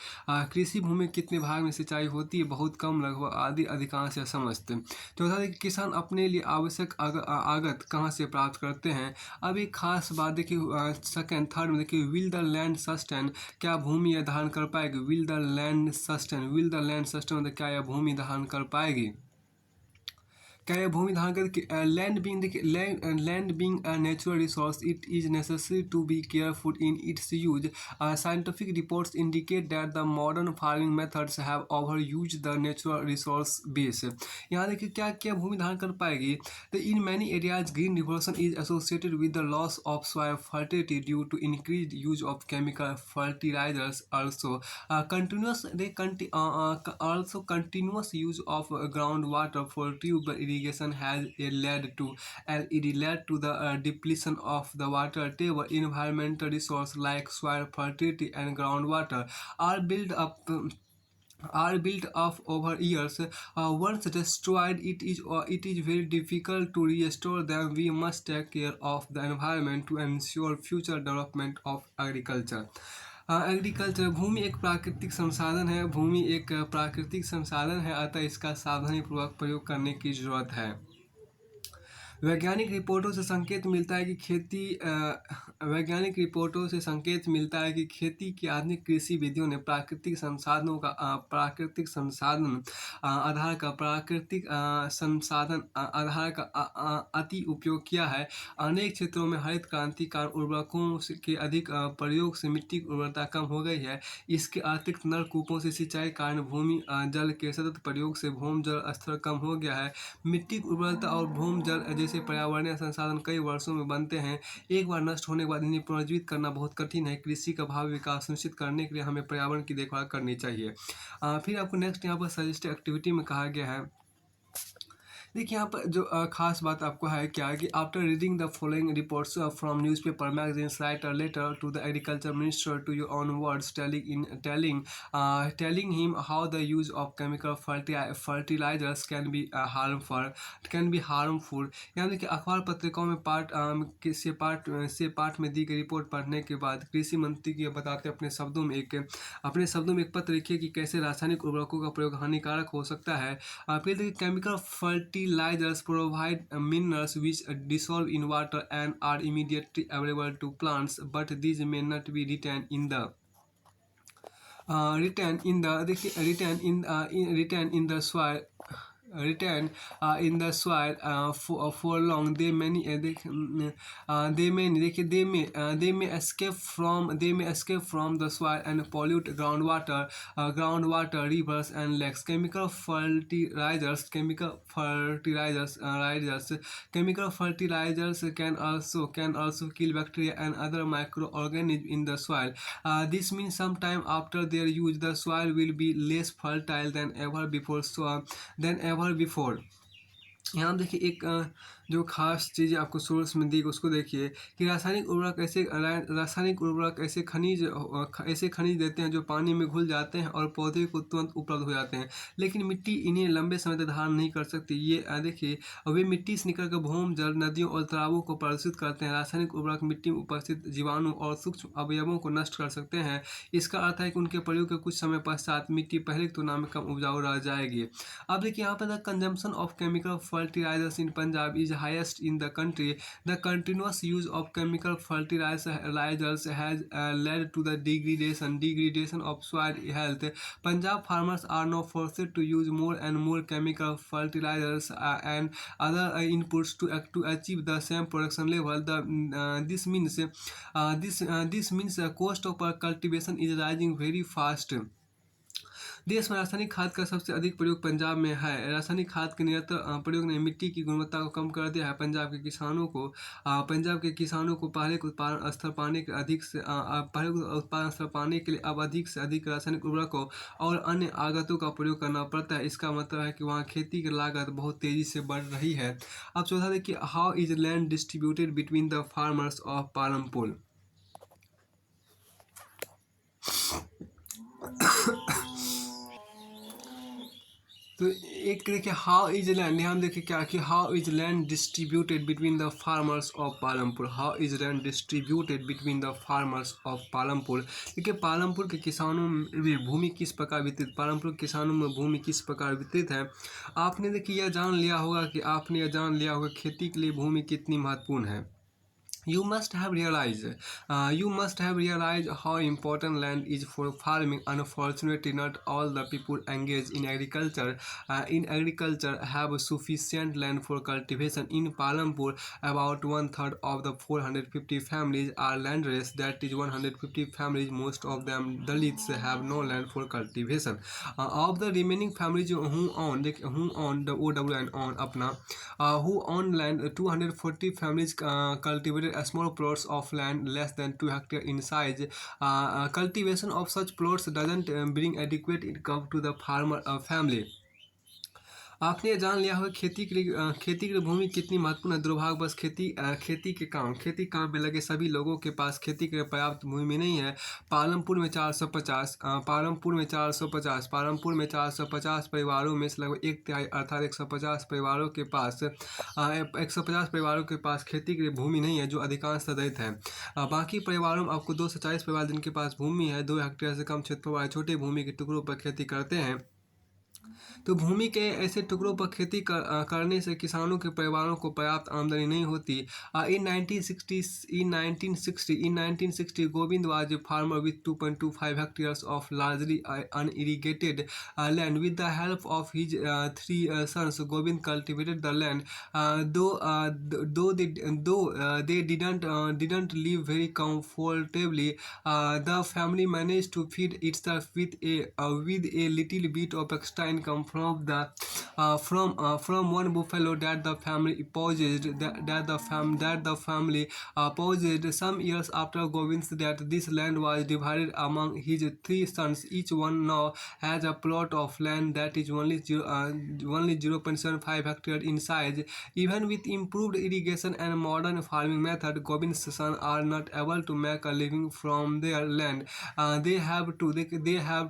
कृषि भूमि में कितने भाग में सिंचाई होती है, बहुत कम, लगभग आदि, अधिकांश या समस्त। चौथा देखिए किसान अपने लिए आवश्यक आगत कहाँ से प्राप्त करते हैं। अब एक खास बात देखिए सेकेंड थर्ड में देखिए, विल द लैंड सस्टेन, क्या भूमि यह धारण कर पाएगी। विल द लैंड सस्टेन मतलब क्या यह भूमि धारण कर पाएगी, क्या यह भूमि धारण कर। लैंड बीइंग देखिए, land being a natural resource it is necessary to be careful in its use. Scientific reports indicate that the modern farming methods have over use the natural resource base. यहाँ देखिए क्या क्या भूमि धारण कर पाएगी। The in many areas green revolution is associated with the loss of soil fertility due to increase use of chemical fertilisers, also continuous use of groundwater for tube irrigation has led to the depletion of the water table. Environmental resources like soil fertility and groundwater are built up over years. Once destroyed, it is very difficult to restore them. We must take care of the environment to ensure future development of agriculture. Agriculture, भूमि एक प्राकृतिक संसाधन है। अतः इसका सावधानीपूर्वक प्रयोग करने की जरूरत है। वैज्ञानिक रिपोर्टों से संकेत मिलता है कि खेती की आधुनिक कृषि विधियों ने प्राकृतिक संसाधन आधार का अति उपयोग किया है। अनेक क्षेत्रों में हरित क्रांति कारण उर्वरकों के अधिक प्रयोग से मिट्टी की उर्वरता कम हो गई है। इसके अतिरिक्त नलकूपों से सिंचाई कारण भूमि जल के सतत प्रयोग से भूमि जल स्तर कम हो गया है। मिट्टी की उर्वरता और भूमि जल जैसे पर्यावरणीय संसाधन कई वर्षों में बनते हैं। एक बार नष्ट होने के बाद इन्हें पुनर्जीवित करना बहुत कठिन है। कृषि का भावी विकास सुनिश्चित करने के लिए हमें पर्यावरण की देखभाल करनी चाहिए। फिर आपको नेक्स्ट यहाँ पर सजेस्टेड एक्टिविटी में कहा गया है, देखिए यहाँ पर जो खास बात आपको है क्या है कि after reading the following reports from newspaper magazines, write a letter to the agriculture minister to your own words, telling him how the use of chemical fertilisers can be harmful. यहाँ देखिए अखबार पत्रिकाओं में पाठ में दी गई रिपोर्ट पढ़ने के बाद कृषि मंत्री को बताते अपने शब्दों में एक पत्र लिखिए कि कैसे रासायनिक उर्वरकों का प्रयोग हानिकारक हो सकता है। फिर देखिए chemical fertilizers provide minerals which dissolve in water and are immediately available to plants, but these may not be retained in the soil. For long. They may escape from the soil and pollute groundwater, rivers and lakes. Chemical fertilizers can also kill bacteria and other microorganisms in the soil. This means sometime after their use, the soil will be less fertile than ever before. यहाँ देखिए एक जो खास चीज़ें आपको source में दी उसको देखिए कि रासायनिक उर्वरक ऐसे खनिज देते हैं जो पानी में घुल जाते हैं और पौधे को तुरंत उपलब्ध हो जाते हैं, लेकिन मिट्टी इन्हें लंबे समय तक धारण नहीं कर सकती। ये देखिए, वे मिट्टी से निकलकर भूमि जल, नदियों और तालाबों को प्रदूषित करते हैं। रासायनिक उर्वरक मिट्टी में उपस्थित जीवाणु और सूक्ष्म अवयवों को नष्ट कर सकते हैं। इसका अर्थ है कि उनके प्रयोग के कुछ समय पश्चात मिट्टी पहले की तुलना में कम उपजाऊ रह जाएगी। अब देखिए यहाँ पर the consumption of chemical fertilisers in Punjab is highest in the country. The continuous use of chemical fertilisers has led to the degradation of soil health. Punjab farmers are now forced to use more and more chemical fertilizers and other inputs to achieve the same production level. This means the cost of cultivation is rising very fast. देश में रासायनिक खाद का सबसे अधिक प्रयोग पंजाब में है। रासायनिक खाद के निरंतर प्रयोग ने मिट्टी की गुणवत्ता को कम कर दिया है। पंजाब के किसानों को पहले के उत्पादन स्तर पाने के अधिक से पहले के उत्पादन स्तर पाने के लिए अब अधिक से अधिक रासायनिक उर्वरकों और अन्य आगतों का प्रयोग करना पड़ता है। इसका मतलब है कि वहाँ खेती की लागत बहुत तेजी से बढ़ रही है। अब चौथा देखिए, how is land distributed between the farmers of Palampur. तो एक देखिए, हाउ इज लैंड, यहाँ देखिए क्या कि how is land distributed between the farmers of Palampur. How is land distributed between the farmers of Palampur. देखिए पालमपुर के किसानों में भूमि किस प्रकार वितरित, पालमपुर के किसानों में भूमि किस प्रकार वितरित है। आपने देखिए यह जान लिया होगा खेती के लिए भूमि कितनी महत्वपूर्ण है। You must have realized, how important land is for farming. Unfortunately, not all the people engaged in agriculture have sufficient land for cultivation. In Palampur, about one third of the 450 families are landless. That is 150 families, most of them Dalits, have no land for cultivation. Of the remaining families who own the OWN on अपना who own land, 240 families cultivated small plots of land less than 2 hectares in size. Cultivation of such plots doesn't bring adequate income to the farmer family. आपने ये जान लिया होगा खेती के लिए भूमि कितनी महत्वपूर्ण है। दुर्भाग्यवश खेती काम में लगे सभी लोगों के पास खेती के लिए पर्याप्त भूमि नहीं है। पालमपुर में 450 परिवारों में से लगभग एक तिहाई अर्थात 150 परिवारों के पास 150 परिवारों के पास खेती के लिए भूमि नहीं है, जो अधिकांश दलित है। बाकी परिवारों में आपको 2 से 40 परिवार जिनके पास भूमि है, 2 हेक्टेयर से कम क्षेत्र पर छोटे भूमि के टुकड़ों पर खेती करते हैं। तो भूमि के ऐसे टुकड़ों पर खेती करने से किसानों के परिवारों को पर्याप्त आमदनी नहीं होती। In 1960, Govind was a farmer with 2.25 hectares of largely unirrigated land. With the help of his 3 sons, Govind cultivated the land. Though they didn't live very comfortably, the family managed to feed itself with a little bit of extra income from one buffalo that the family possessed. Some years after Govind's death, this land was divided among his 3 sons. Each one now has a plot of land that is only 0.75 hectares in size. Even with improved irrigation and modern farming method, Govind's sons are not able to make a living from their land. They have to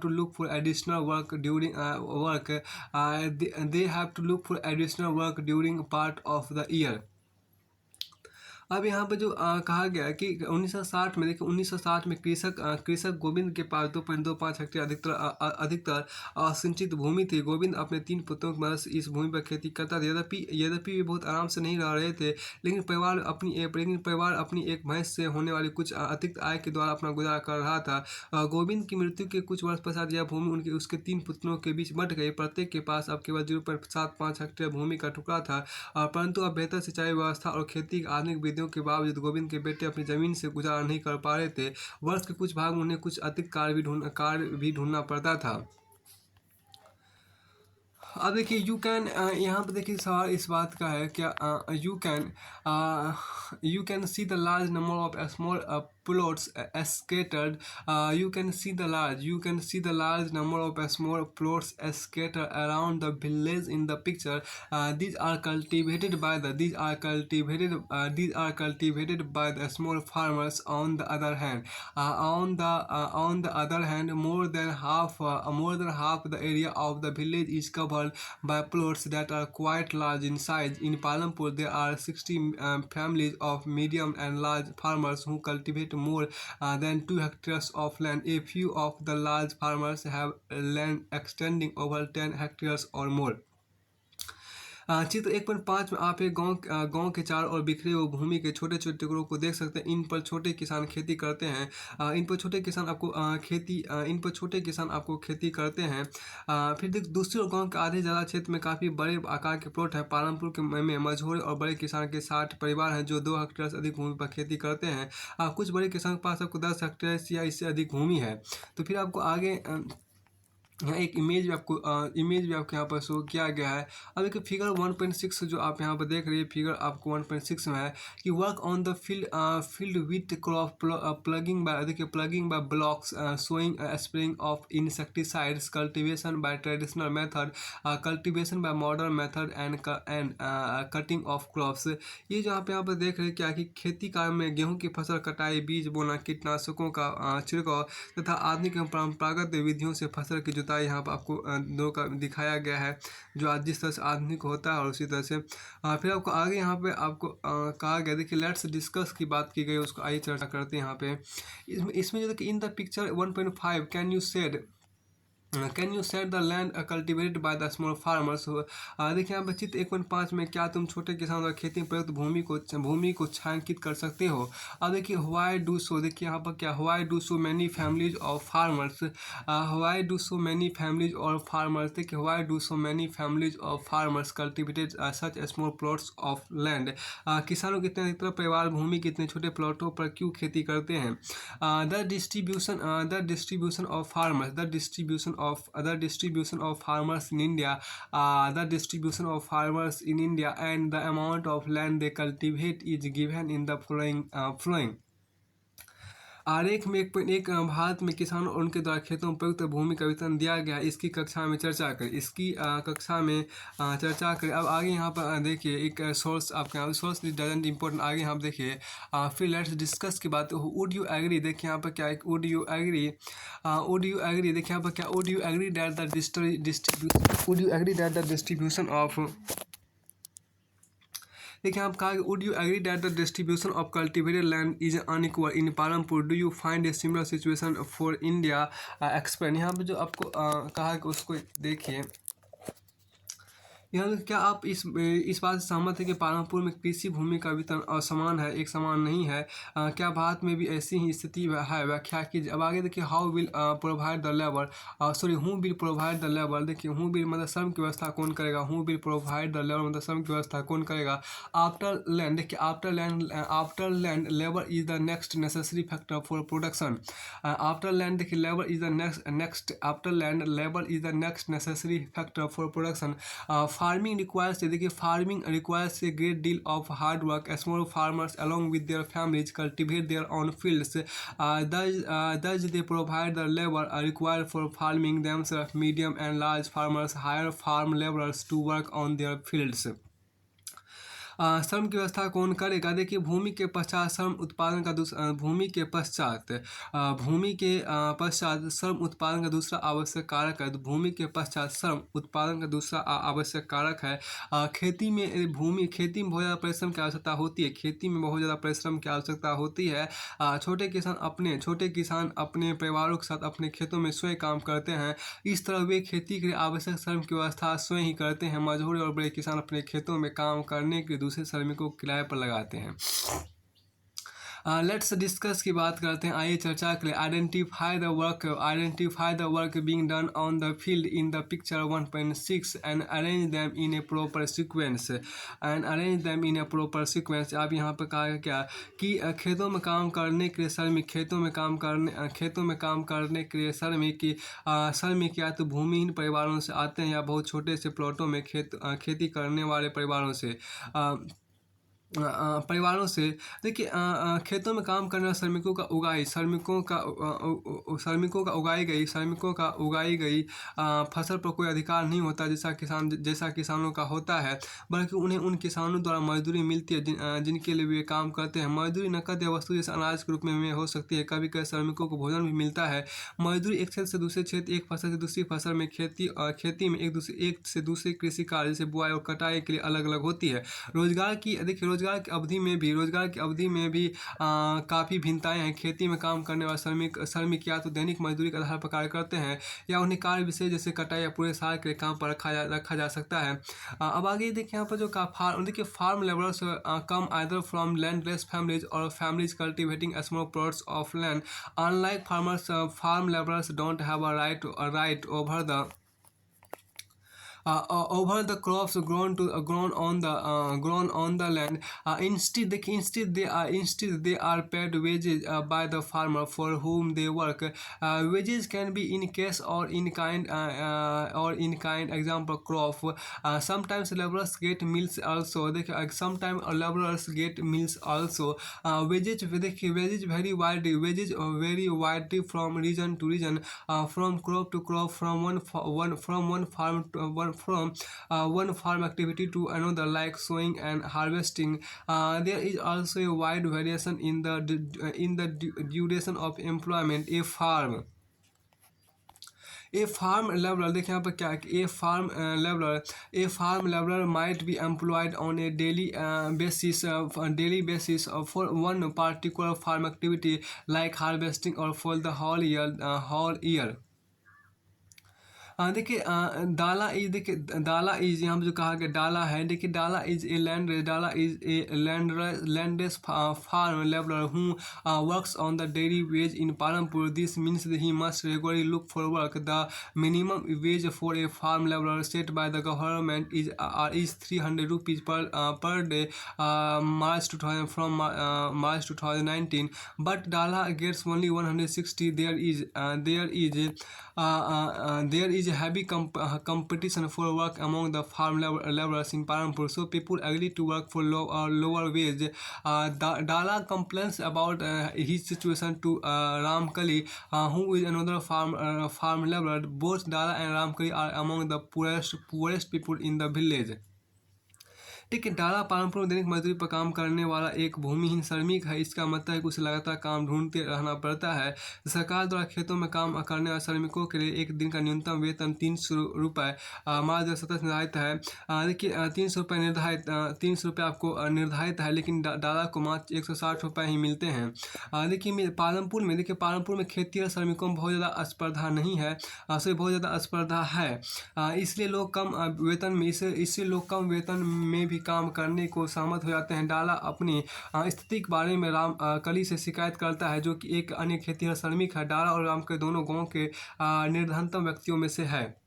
look for additional work during part of the year. अब यहाँ पे जो कहा गया है कि 1960 में, देखिए 1960 में कृषक गोविंद के पास 2.25 हेक्टेयर अधिकतर असिंचित भूमि थी। गोविंद अपने 3 पुत्रों की मदद से इस भूमि पर खेती करता था। यद्यपि वे बहुत आराम से नहीं रह रहे थे, लेकिन परिवार अपनी एक भैंस से होने वाली कुछ अतिरिक्त आय के द्वारा अपना गुजारा कर रहा था। गोविंद की मृत्यु के कुछ वर्ष पश्चात यह भूमि उसके 3 पुत्रों के बीच बंट गई। प्रत्येक के पास अब केवल 0.75 हेक्टेयर भूमि का टुकड़ा था। परंतु अब बेहतर सिंचाई व्यवस्था और खेती की आधुनिक विधियों के बावजूद गोविंद के बेटे अपनी जमीन से गुजारा नहीं कर पा रहे थे। वर्ष के कुछ भाग में उन्हें कुछ अतिरिक्त कार्य भी ढूंढना पड़ता था। अब देखिए यू कैन, यहाँ पे देखिए सवाल इस बात का है क्या, you can see the large number of small plots scattered, you can see the large number of small plots scattered around the village in the picture. These are cultivated by the small farmers. On the other hand, more than half the area of the village is covered by plots that are quite large in size. In Palampur, there are 60 families of medium and large farmers who cultivate more than 2 hectares of land. A few of the large farmers have land extending over 10 hectares or more. चित्र 1.5 में आप एक गांव के चारों ओर बिखरे हुए भूमि के छोटे छोटे टुकड़ों को देख सकते हैं। इन पर छोटे किसान खेती करते हैं। इन पर छोटे किसान आपको खेती करते हैं। फिर देख दूसरे गांव के आधे ज़्यादा क्षेत्र में काफ़ी बड़े आकार के प्लॉट है। पालमपुर के में मझोले और बड़े किसान के 60 परिवार हैं जो 2 हेक्टेयर से अधिक भूमि पर खेती करते हैं। कुछ बड़े किसान के पास आपको 10 हेक्टेयर या इससे अधिक भूमि है। तो फिर आपको आगे यहाँ एक इमेज भी आपको यहाँ पर शो किया गया है। अब एक फिगर 1.6 जो आप यहाँ पर देख रहे हैं, फिगर आपको 1.6 में है कि work on the field with crop ploughing by bullocks sowing spraying of insecticides, cultivation by traditional method, cultivation by modern method and cutting of crops. ये जो आप यहाँ पर देख रहे हैं क्या कि खेती कार्य में गेहूँ की फसल कटाई, बीज बोना, कीटनाशकों का छिड़काव तथा आधुनिक एवं परंपरागत विधियों से फसल की यहाँ पर आपको दो का दिखाया गया है जो आज जिस तरह से आधुनिक होता है और उसी तरह से फिर आपको आगे यहाँ पे आपको कहा गया। देखिए लेट्स डिस्कस की बात की गई, उसको आइए चर्चा करते हैं। यहाँ पे इसमें जो देखिए in the picture 1.5 can you set the land cultivated by the small farmers. देखिए यहाँ पर चित्र 1.5 में क्या तुम छोटे किसानों द्वारा खेती में प्रयुक्त भूमि को छायांकित कर सकते हो। अब देखिए व्हाई डू सो, देखिए यहाँ पर क्या why do so many families of farmers, why do so many families और फार्मर्स, देखिए why do so many families of farmers cultivated such small plots of land. किसानों कितने परिवार भूमि कितने छोटे प्लॉटों पर क्यों खेती करते हैं। The distribution of farmers, the distribution of farmers in India, and the amount of land they cultivate is given in the following. आरेख में 1.1 भारत में किसानों और उनके द्वारा खेतों में प्रयुक्त भूमि का वितरण दिया गया। इसकी कक्षा में चर्चा करें। अब आगे यहाँ पर देखिए एक सोर्स आपका सोर्स डजंट इम्पोर्टेंट। आगे यहाँ पर देखिए फिर लेट्स डिस्कस की बात। वुड यू एग्री, देखिए यहाँ पर क्या एक वुड यू एग्री देखिए यहाँ पर क्या would you agree that the distribution of, देखिए आप कहा would you agree that the distribution of cultivated land is unequal in Palampur, do you find a similar situation for India, explain. यहाँ पे जो आपको कहा कि उसको देखिए यहाँ क्या आप इस बात से सहमत है कि पालमपुर में कृषि भूमि का वितरण असमान है, एक समान नहीं है। क्या भारत में भी ऐसी ही स्थिति है, व्याख्या कीजिए। अब आगे देखिए how will provide the labour, who will provide the labour, देखिए हु विल मतलब श्रम की व्यवस्था कौन करेगा, who will provide the labour मतलब श्रम की व्यवस्था कौन करेगा। आफ्टर लैंड, देखिए after land labour is the next necessary factor for production. After land देखिए labour is the next after land labour is the next necessary factor for production. Farming requires a great deal of hard work. Small farmers along with their families cultivate their own fields. Thus they provide the labor required for farming themselves. Medium and large farmers hire farm laborers to work on their fields. श्रम की व्यवस्था कौन करेगा। देखिए भूमि के पश्चात श्रम उत्पादन का श्रम उत्पादन का दूसरा आवश्यक कारक है। भूमि के पश्चात श्रम उत्पादन का दूसरा आवश्यक कारक है। खेती में बहुत ज़्यादा परिश्रम की आवश्यकता होती है। छोटे किसान अपने परिवारों के साथ अपने खेतों में स्वयं काम करते हैं। इस तरह वे खेती के लिए आवश्यक श्रम की व्यवस्था स्वयं ही करते हैं। मजदूर और बड़े किसान अपने खेतों में काम करने के दूसरे श्रमिकों को किराए पर लगाते हैं। लेट्स डिस्कस की बात करते हैं, आइए चर्चा करें। Identify the work being done on the field in the picture 1.6 and arrange them in A proper sequence. अब यहाँ पर कहा गया क्या कि खेतों में काम करने के लिए श्रमिक, खेतों में काम करने के लिए श्रमिक या तो भूमिहीन परिवारों से आते हैं या बहुत छोटे से प्लॉटों में खेती करने वाले परिवारों से। देखिए खेतों में काम करने वाले श्रमिकों का उगाई गई फसल पर कोई अधिकार नहीं होता जैसा किसानों का होता है, बल्कि उन्हें उन किसानों द्वारा मजदूरी मिलती है जिनके लिए वे काम करते हैं। मजदूरी नकद या वस्तु जैसे अनाज के रूप में हो सकती है। कभी कभी श्रमिकों को भोजन भी मिलता है। मजदूरी एक क्षेत्र से दूसरे क्षेत्र, एक फसल से दूसरी फसल में खेती में एक से दूसरे कृषि कार्य जैसे बुआई और कटाई के लिए अलग अलग होती है। रोजगार की अवधि में भी काफ़ी भिन्नताएं हैं। खेती में काम करने वाले श्रमिक या तो दैनिक मजदूरी के आधार पर कार्य करते हैं या उन्हें कार्य विशेष जैसे कटाई या पूरे साल के लिए काम पर रखा जा सकता है। अब आगे देखिए यहाँ पर जो farm labourers come either from landless families और families cultivating small plots of land. Unlike farm labourers don't have a right over the crops grown on the land. Instead they are paid wages by the farmer for whom they work. Wages can be in cash or in kind. Example crop. Sometimes laborers get meals also. Sometimes laborers get meals also. Wages vary widely from region to region, from crop to crop, from one farm activity to another, like sowing and harvesting. There is also a wide variation in the duration of employment. A farm laborer, देखिए यहाँ पर क्या है कि a farm laborer might be employed on a daily basis for one particular farm activity like harvesting or for the whole year. देखिए Dala is यहाँ पर जो कहा गया डाला है। देखिए Dala is a landless farm labourer who works on the daily wage in Palampur. This means he must regularly look for work. The minimum wage for a farm labourer set by the government is 300 rupees per day, March 2019, but Dala gets only 160. There is a heavy competition for work among the farm laborers in Parampur, so people agree to work for lower wage. Dala complains about his situation to Ramkali, who is another farm laborer. Both Dala and Ramkali are among the poorest people in the village. ठीक है, डाला पालमपुर में दैनिक मजदूरी पर काम करने वाला एक भूमिहीन श्रमिक है। इसका मतलब है कि उसे लगातार काम ढूंढते रहना पड़ता है। सरकार द्वारा खेतों में काम करने वाले श्रमिकों के लिए एक दिन का न्यूनतम वेतन 300 रुपये मार्च 2017 निर्धारित है। देखिए 300 रुपये आपको निर्धारित है, लेकिन डाला को मात्र 160 रुपये ही मिलते हैं। देखिए पालमपुर में खेती और श्रमिकों में बहुत ज़्यादा स्पर्धा नहीं है, बहुत ज़्यादा स्पर्धा है। इसलिए लोग कम वेतन में भी काम करने को सहमत हो जाते हैं। डाला अपनी स्थिति के बारे में रामकली से शिकायत करता है, जो कि एक अन्य खेतिहर श्रमिक है। डाला और राम के दोनों गांव के निर्धनतम व्यक्तियों में से है।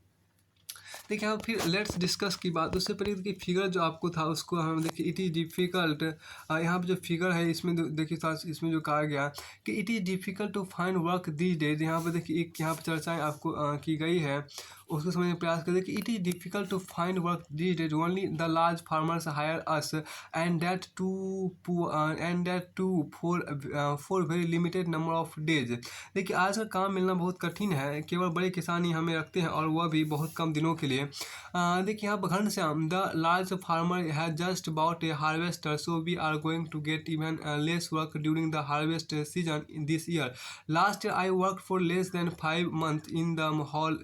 देखिए हम फिर लेट्स डिस्कस की बात, उससे पहले देखिए फिगर जो आपको था उसको हम देखिए इट इज़ डिफ़िकल्ट। यहाँ पे जो फिगर है इसमें देखिए इसमें जो कहा गया कि it is difficult to find work these days. यहाँ पे देखिए एक यहाँ पे चर्चाएँ आपको की गई है, उसको समझने का प्रयास करें कि it is difficult to find work these days, only the large farmers hire us and that too for very limited number of days. देखिए आज का काम मिलना बहुत कठिन है, केवल बड़े किसान ही हमें रखते हैं और वह भी बहुत कम दिनों के लिए। देखिए यहाँ पर Ghanshyam the large farmer has just about a harvester, so we are going to get even less work during the harvest season this year. Last year I work for less than 5 months in the whole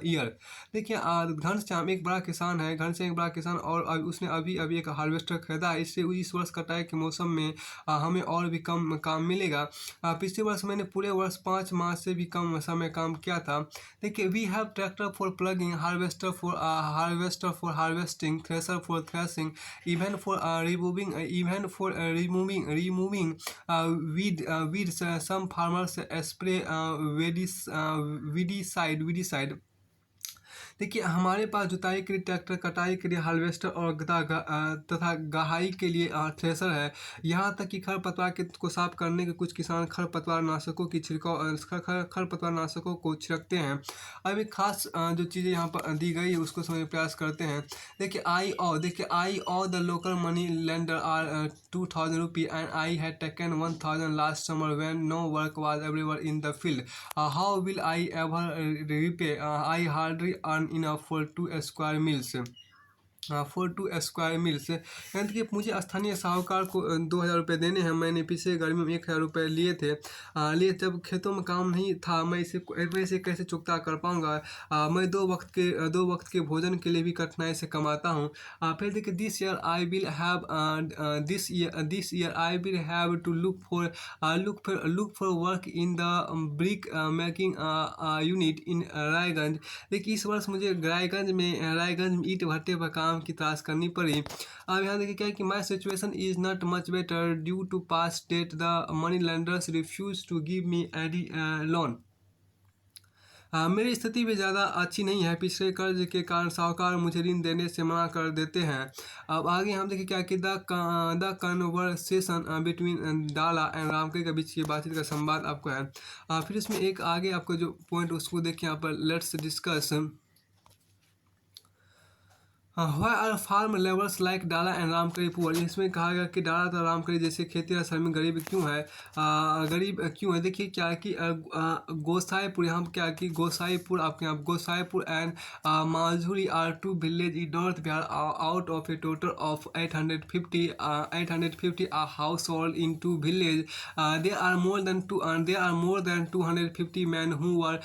year. देखिए घनश्याम एक बड़ा किसान है, घनश्याम एक बड़ा किसान और उसने अभी अभी एक हार्वेस्टर खरीदा है। इससे इस वर्ष कटाई के मौसम में हमें और भी कम काम मिलेगा। पिछले वर्ष मैंने पूरे वर्ष 5 माह से भी कम समय काम किया था। देखिए we have tractor for ploughing, harvester for harvesting, thresher for threshing, even for removing weeds. Some farmers spray weedicide. देखिए हमारे पास जुताई के लिए ट्रैक्टर, कटाई के लिए हार्वेस्टर और तथा गहाई के लिए थ्रेशर है। यहाँ तक कि खरपतवार को साफ करने के कुछ किसान खरपतवार नाशकों की छिड़काव खरपतवार नाशकों को छिड़कते हैं। अब एक खास जो चीज़ें यहाँ पर दी गई है उसको समझने का प्रयास करते हैं। देखिए I owe the local money lender R 2000 rupee and I had taken 1000 last summer when no work was everywhere in the field. How will I ever repay? I hardly earn enough for 2 square meals. For 2 square meals, यानी कि मुझे स्थानीय साहूकार को 2000 रुपये देने हैं। मैंने पिछले गर्मी में 1000 रुपये लिए थे। जब खेतों में काम नहीं था मैं इसे कैसे चुकता कर पाऊँगा। मैं 2 वक्त के भोजन के लिए भी कठिनाई से कमाता हूँ। फिर देखिए this year I will have to look for work in the brick making unit in Raiganj. देखिए इस वर्ष मुझे रायगंज में ईंट भट्टे पर काम की तलाश करनी पड़ी। अब यहाँ देखिए क्या है कि my situation is not much better due to past debt the money lenders refuse to give me any loan. मेरी स्थिति भी ज़्यादा अच्छी नहीं है। पिछले कर्ज के कारण साहूकार मुझे ऋण देने से मना कर देते हैं। अब आगे हम देखिए क्या कि द कन्वर्सेशन बिटवीन डाला एंड रामकली के बीच की बातचीत का संवाद आपको है। फिर इसमें एक आगे आपको जो पॉइंट उसको देखिए यहाँ पर let's discuss. Why are farm labours like Dala and Ramkali poor. इसमें कहा गया कि डाला तथा रामकली जैसे खेती और श्रमिक गरीब क्यों है। गरीब क्यों है देखिए क्या कि गोसाईपुर, यहाँ क्या कि गोसाईपुर आपके यहाँ Gosaipur and Majuli are 2 village in north Bihar out of a total of 850 household in 2 village. there are more than 250 men who were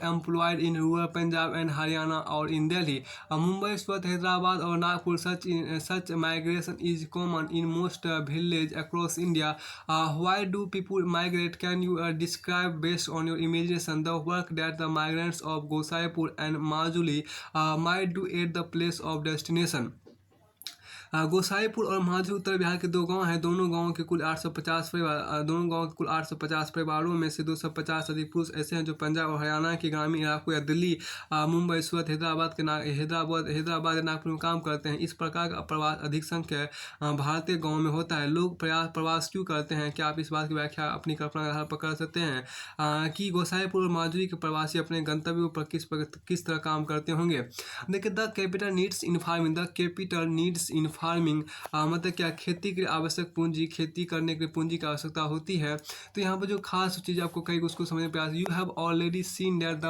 employed in rural Punjab and Haryana or in Delhi. Mumbai, Surat, Hyderabad or Nagpur, such migration is common in most villages across India. Why do people migrate? Can you describe based on your imagination the work that the migrants of Gosaipur and Majuli might do at the place of destination? Gosaipur और माझी उत्तर बिहार के 2 गांव हैं। दोनों गांवों के कुल 850 परिवारों में से 250 अधिक पुरुष ऐसे हैं जो पंजाब और हरियाणा के ग्रामीण इलाकों या दिल्ली, मुंबई, सूरत, हैदराबाद या नागपुर में काम करते हैं। इस प्रकार का प्रवास अधिक संख्या भारतीय गाँव में होता है। लोग प्रवास क्यों करते हैं? क्या आप इस बात की व्याख्या अपनी कल्पना के आधार पर कर सकते हैं कि गोसाईपुर और माजुली के प्रवासी अपने गंतव्यों पर किस तरह काम करते होंगे। देखिए the capital needs in farming मतलब क्या खेती के लिए आवश्यक पूंजी, खेती करने के लिए पूंजी की आवश्यकता होती है। तो यहाँ पर जो खास चीज़ आपको कही उसको समझने का प्रयास। You have already seen that the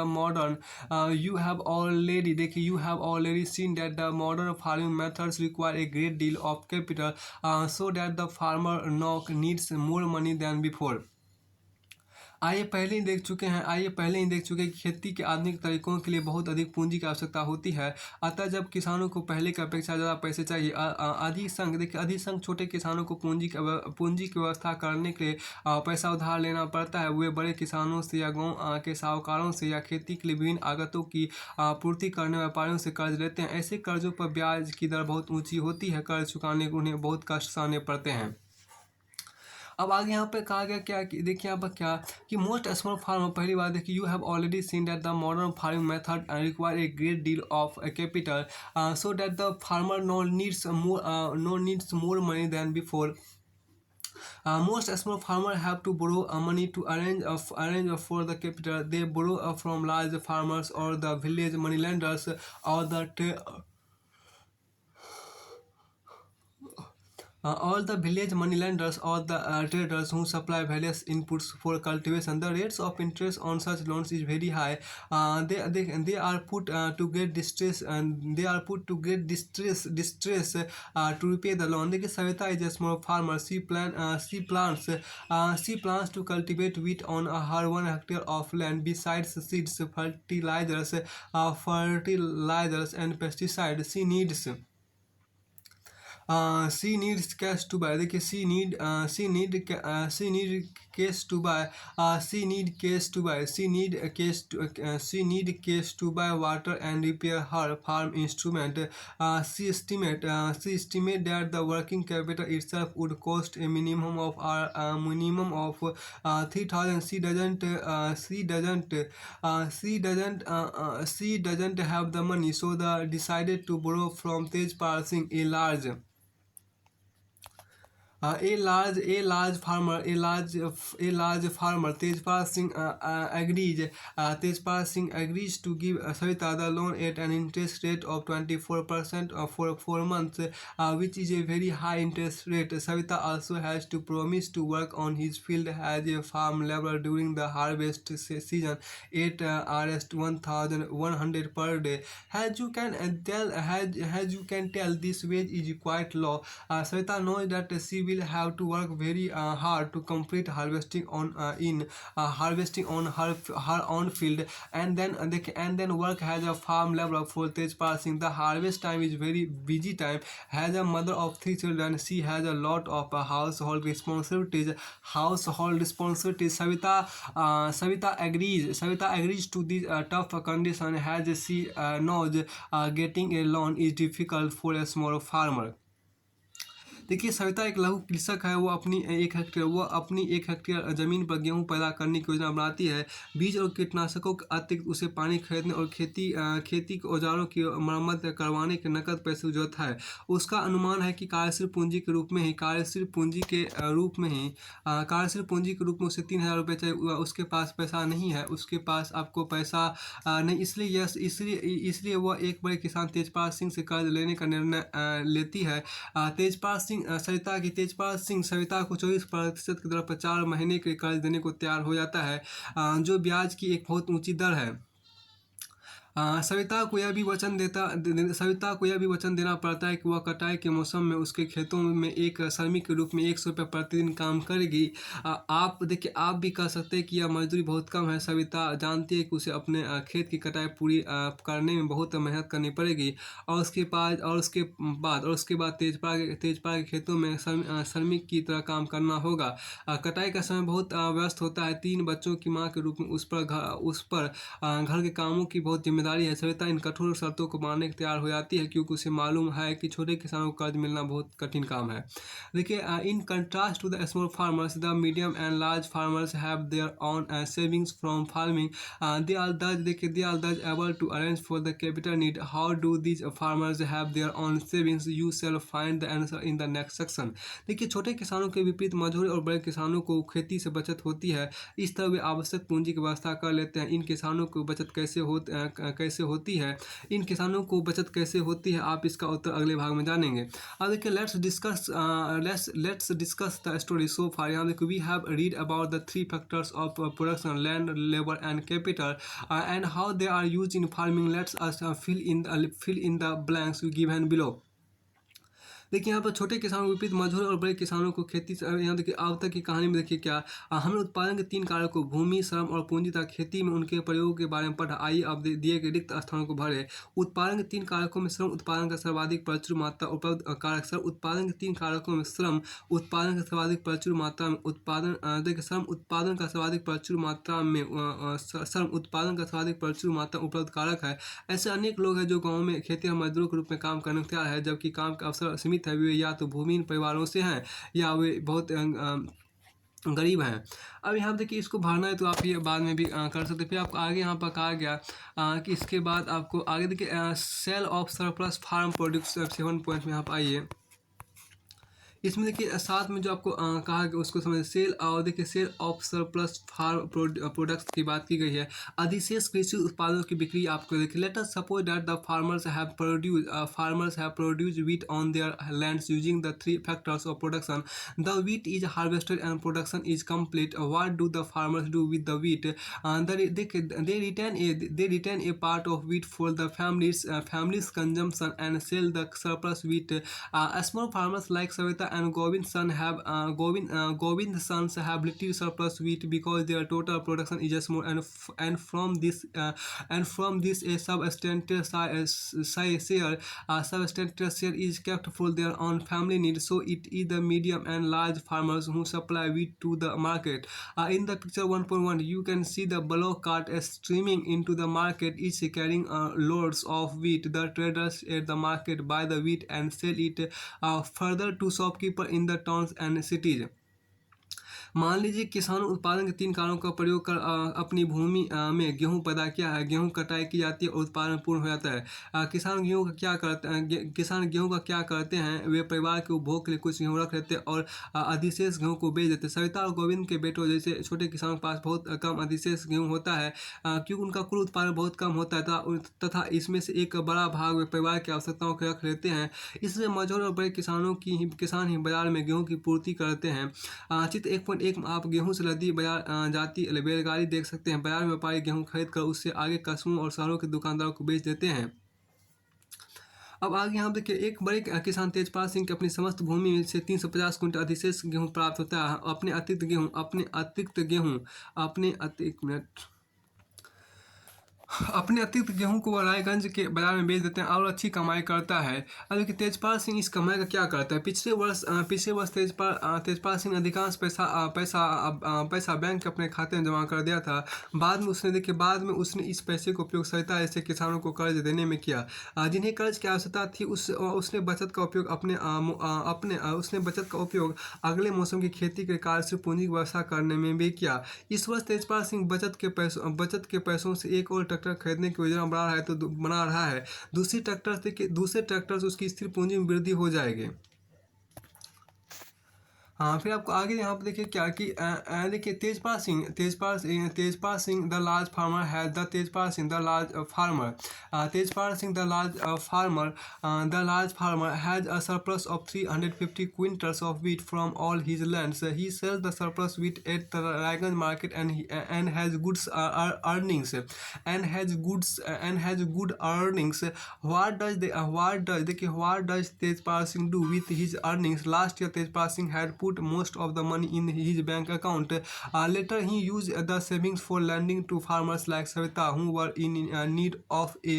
modern farming methods require a great deal of capital so that the farmer now needs more money than before. आइए पहले ही देख चुके हैं कि खेती के आधुनिक तरीकों के लिए बहुत अधिक पूंजी की आवश्यकता होती है। अतः जब किसानों को पहले की अपेक्षा ज़्यादा पैसे चाहिए, अधिसंख्य छोटे किसानों को पूंजी की व्यवस्था करने के लिए पैसा उधार लेना पड़ता है। वे बड़े किसानों से या गाँव के साहूकारों से या खेती के लिए विभिन्न आगतों की पूर्ति करने व्यापारियों से कर्ज लेते हैं। ऐसे कर्जों पर ब्याज की दर बहुत ऊँची होती है। कर्ज चुकाने को उन्हें बहुत कष्ट सहने पड़ते हैं। अब आगे यहाँ पे कहा गया क्या कि देखिए यहाँ पर क्या कि मोस्ट स्मॉल फार्मर, पहली बात देखिए you have already seen that the modern farming method require a great deal of capital so that the farmer now needs more money than before. Most small farmers have to borrow money to arrange for the capital. They borrow from large farmers or the village moneylenders or the All the village moneylenders or the traders who supply various inputs for cultivation, the rates of interest on such loans is very high. They are put to get distress, and they are put to get distress to repay the loan. देखिए Savita is a small farmer. She plans to cultivate wheat on her 1 hectare of land. Besides seeds, fertilizers and pesticides, she needs cash to buy. देखिए she need cash to buy water and repair her farm instrument. She estimate that the working capital itself would cost a minimum of 3,000. She doesn't have the money, so the decided to borrow from Tejpal Singh, a large farmer. Tejpal Singh agrees to give Savita the loan at an interest rate of 24% for 4 months, which is a very high interest rate. Savita also has to promise to work on his field as a farm laborer during the harvest season at Rs 1,100 per day. As you can tell, this wage is quite low. Savita knows that she will have to work very hard to complete harvesting on her own field, and then work as a farm laborer for Tejpal Singh. The harvest time is very busy time. As a mother of 3 children, she has a lot of household responsibilities. Savita agrees to this tough condition, as she knows getting a loan is difficult for a small farmer. देखिए सविता एक लघु कृषक है। वो अपनी 1 hectare ज़मीन पर गेहूं पैदा करने की योजना बनाती है। बीज और कीटनाशकों के अतिरिक्त उसे पानी खरीदने और खेती के औजारों की मरम्मत करवाने के नकद पैसे की जरूरत है। उसका अनुमान है कि कार्यशील पूंजी के रूप में उसे 3,000 रुपये चाहिए। उसके पास पैसा नहीं है, उसके पास आपको पैसा नहीं, इसलिए वह एक बड़े किसान तेजपाल सिंह से कर्ज लेने का निर्णय लेती है। तेजपाल सिंह सविता को 24% की दर पर 4 महीने के कर्ज देने को तैयार हो जाता है, जो ब्याज की एक बहुत ऊंची दर है। सविता को यह भी वचन देना पड़ता है कि वह कटाई के मौसम में उसके खेतों में एक श्रमिक के रूप में 100 रुपये प्रतिदिन काम करेगी। आप भी कह सकते हैं कि यह मजदूरी बहुत कम है। सविता जानती है कि उसे अपने खेत की कटाई पूरी करने में बहुत मेहनत करनी पड़ेगी, और उसके बाद तेजपाल के खेतों में श्रमिक की तरह काम करना होगा। कटाई का समय बहुत व्यस्त होता है। 3 बच्चों की माँ के रूप में उस पर घर के कामों की बहुत जिम्मेदारी है। सविता इन कठोर शर्तों को मानने के तैयार हो जाती है, क्योंकि उसे मालूम है कि छोटे किसानों को कर्ज मिलना बहुत कठिन काम है। देखिए, in contrast to the small farmers, the medium and large farmers have their own savings from farming. They are thus able to arrange for the capital need. How do these farmers have their own savings? You shall find the answer in the next section. देखिए, छोटे किसानों के विपरीत मझोले और बड़े किसानों को खेती से बचत होती है। इस तरह वे आवश्यक पूंजी की व्यवस्था कर लेते हैं। इन किसानों को बचत कैसे होती है, आप इसका उत्तर अगले भाग में जानेंगे। अब देखिए, let's discuss the story so far. यहाँ देखिए, we have read about the 3 factors of production, land, labour and capital, and how they are used in farming. Let's us fill in the blanks given below. देखिए, यहाँ पर छोटे किसानों के विपरीत मझोले और बड़े किसानों को खेती से, यहाँ देखिए अब तक की कहानी में देखिए क्या हमने उत्पादन के 3 कारकों भूमि, श्रम और पूंजी तथा खेती में उनके प्रयोग के बारे में पढ़ा। आइए अब दिए गए रिक्त स्थानों को भरे। उत्पादन के 3 कारकों में श्रम उत्पादन का सर्वाधिक प्रचुर मात्रा उपलब्ध कारक। श्रम उत्पादन के 3 कारकों में श्रम उत्पादन का सर्वाधिक प्रचुर मात्रा में श्रम उत्पादन का सर्वाधिक प्रचुर मात्रा उपलब्ध कारक है। ऐसे अनेक लोग हैं जो गाँव में खेती मजदूरों के रूप में काम करने को तैयार है, जबकि काम का अवसर सीमित है। वे या तो भूमिहीन परिवारों से हैं या वे बहुत गरीब हैं। अब यहाँ देखिए, इसको भरना है तो आप ये बाद में भी कर सकते हैं। फिर आपको आगे यहाँ पर कहा गया कि इसके बाद आपको आगे देखिए sale of surplus farm produce 7 point में आप आइए। इसमें देखिए साथ में जो आपको कहा गया उसको समझ सेल और देखिए sale of surplus farm products की बात की गई है। अधिशेष कृषि उत्पादों की बिक्री आपको देखिए let us suppose that the farmers have produce wheat on their lands using the three factors of production. The wheat is harvested and production is complete. What do the farmers do with the wheat? They retain a part of wheat for the families consumption and sell the surplus wheat. Small farmers like Savita and Govind sons have little surplus wheat because their total production is small, and from this a substantial share is kept for their own family needs. So it is the medium and large farmers who supply wheat to the market. In the picture 1.1, you can see the bullock cart streaming into the market, each carrying loads of wheat. The traders at the market buy the wheat and sell it further to shopkeepers in the towns and cities. मान लीजिए किसानों उत्पादन के तीन कारणों का प्रयोग कर अपनी भूमि में गेहूं पैदा किया है, गेहूं कटाई की जाती है और उत्पादन पूर्ण हो जाता है। किसान गेहूं का क्या करते हैं, वे परिवार के उपभोग के लिए कुछ गेहूं रख लेते हैं और अधिशेष गेहूं को बेच देते हैं। सविता और गोविंद के बेटों जैसे छोटे किसानों के पास बहुत कम अधिशेष गेहूं होता है क्योंकि उनका कुल उत्पादन बहुत कम होता है तथा इसमें से एक बड़ा भाग वे परिवार की आवश्यकताओं के रख लेते हैं। इसलिए मझोले और बड़े किसान ही बाजार में गेहूं की पूर्ति करते हैं। चित्र 1.1 में आप गेहूं से लदी बाजार जाती बैलगाड़ी देख सकते हैं। बाजार में व्यापारी गेहूं खरीद कर उससे आगे कस्बों और शहरों के दुकानदारों को बेच देते हैं। अब आगे यहाँ देखिए एक बड़े किसान तेजपाल सिंह के अपनी समस्त भूमि से 350 क्विंटल अधिशेष गेहूं प्राप्त होता है। अपने अतिरिक्त गेहूं को वह रायगंज के बाजार में बेच देते हैं और अच्छी कमाई करता है। अब देखिए तेजपाल सिंह इस कमाई का क्या करता है। पिछले वर्ष तेजपाल सिंह ने अधिकांश पैसा बैंक के अपने खाते में जमा कर दिया था। बाद में उसने इस पैसे का उपयोग सरिता जैसे किसानों को कर्ज देने में किया जिन्हें कर्ज की आवश्यकता थी। उसने बचत का उपयोग अगले मौसम की खेती के कार्यशील पूंजी की व्यवस्था करने में भी किया। इस वर्ष तेजपाल सिंह बचत के पैसों से एक और ट्रैक्टर खरीदने की योजना बना रहा है। दूसरे ट्रैक्टर से उसकी स्थिर पूंजी में वृद्धि हो जाएगी। हाँ फिर आपको आगे यहाँ पे देखिए क्या कि देखिए Tejpal Singh the large farmer has the Tejpal Singh the large farmer has a surplus of 350 quintals of wheat from all his lands. He sells the surplus wheat at the Raiganj market and has good earnings. What does Tejpal Singh do with his earnings? Last year Tejpal Singh had put most of the money in his bank account. Later he used the savings for lending to farmers like Savita who were in need of a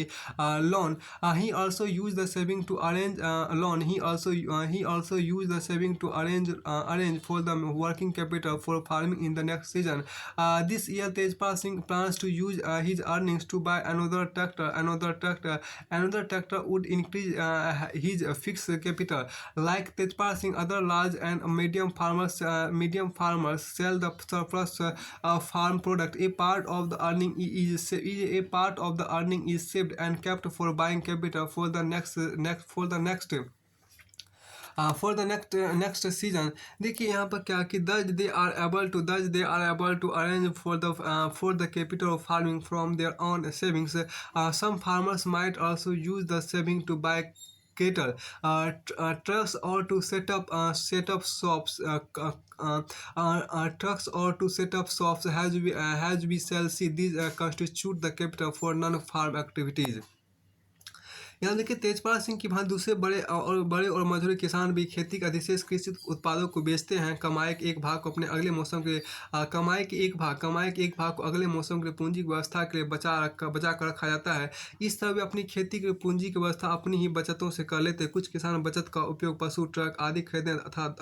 loan. He also used the saving to arrange loan. He also used the saving to arrange for the working capital for farming in the next season. This year Tejpal Singh plans to use his earnings to buy another tractor. Another tractor would increase his fixed capital. Like Tejpal Singh, other large and medium farmers sell the surplus farm product. A part of the earning is saved and kept for buying capital for the next season. देखिए यहाँ पर क्या कि they are able to arrange for the capital of farming from their own savings. Some farmers might also use the saving to buy cattle, trucks or to set up shops. Trucks or to set up shops as we shall see. These constitute the capital for non-farm activities. यहाँ देखिए तेजपाल सिंह की भांति दूसरे बड़े और मझोले किसान भी खेती के अधिशेष कृषि उत्पादों को बेचते हैं। कमाई के एक भाग को अगले मौसम के लिए पूंजी की व्यवस्था के लिए बचा कर रखा जाता है। इस तरह वे अपनी खेती की पूंजी की व्यवस्था अपनी ही बचतों से कर लेते हैं। कुछ किसान बचत का उपयोग पशु, ट्रक आदि खरीदने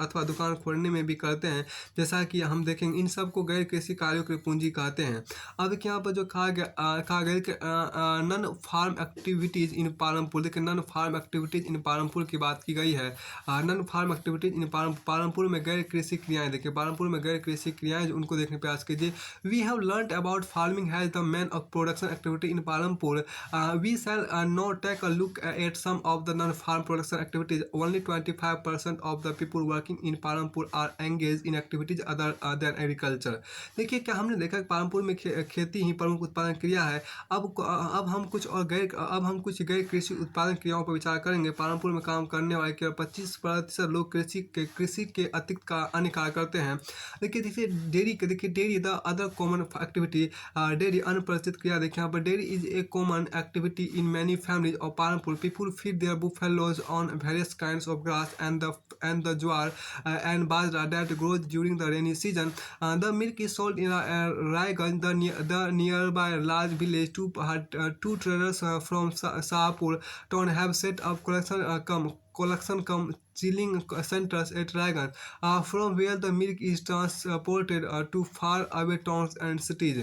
अथवा दुकान खोलने में भी करते हैं, जैसा कि हम देखेंगे। इन सब को गैर कृषि कार्यों की पूंजी कहते हैं। अब यहाँ पर जो कहा गया non farm activities in Palampur Palampur. देखिए non farm activities in Palampur की बात की गई है। Non farm activities in Palampur में गैर कृषि क्रियाएं। देखिए पालमपुर में गैर कृषि क्रियाएं जो उनको देखने प्रयास कीजिए। We have learned about farming has the main of production activity in Palampur. We shall now take a look at some of the non-farm production activities. Only 25% of the people working in Palampur are engaged in activities other than agriculture. देखिए क्या हमने देखा कि पालमपुर में खेती ही प्रमुख उत्पादन क्रिया है। अब हम कुछ गैर कृषि उत्पादन क्रियाओं पर विचार करेंगे। पालमपुर में काम करने वाले केवल 25% लोग कृषि के अतिरिक्त का अन्य कार्य करते हैं। देखिए dairy the other common activity. Dairy अन्य परिचित क्रिया। देखिए यहाँ पर dairy is a common activity in many families of Palanpur. People feed their buffaloes on various kinds of grass and the jowar and bajra that grows during the rainy season. The milk is sold in Raiganj, the nearby large village. Two traders from Sahapur town have set up collection chilling centers at Raiganj, from where the milk is transported to far away towns and cities.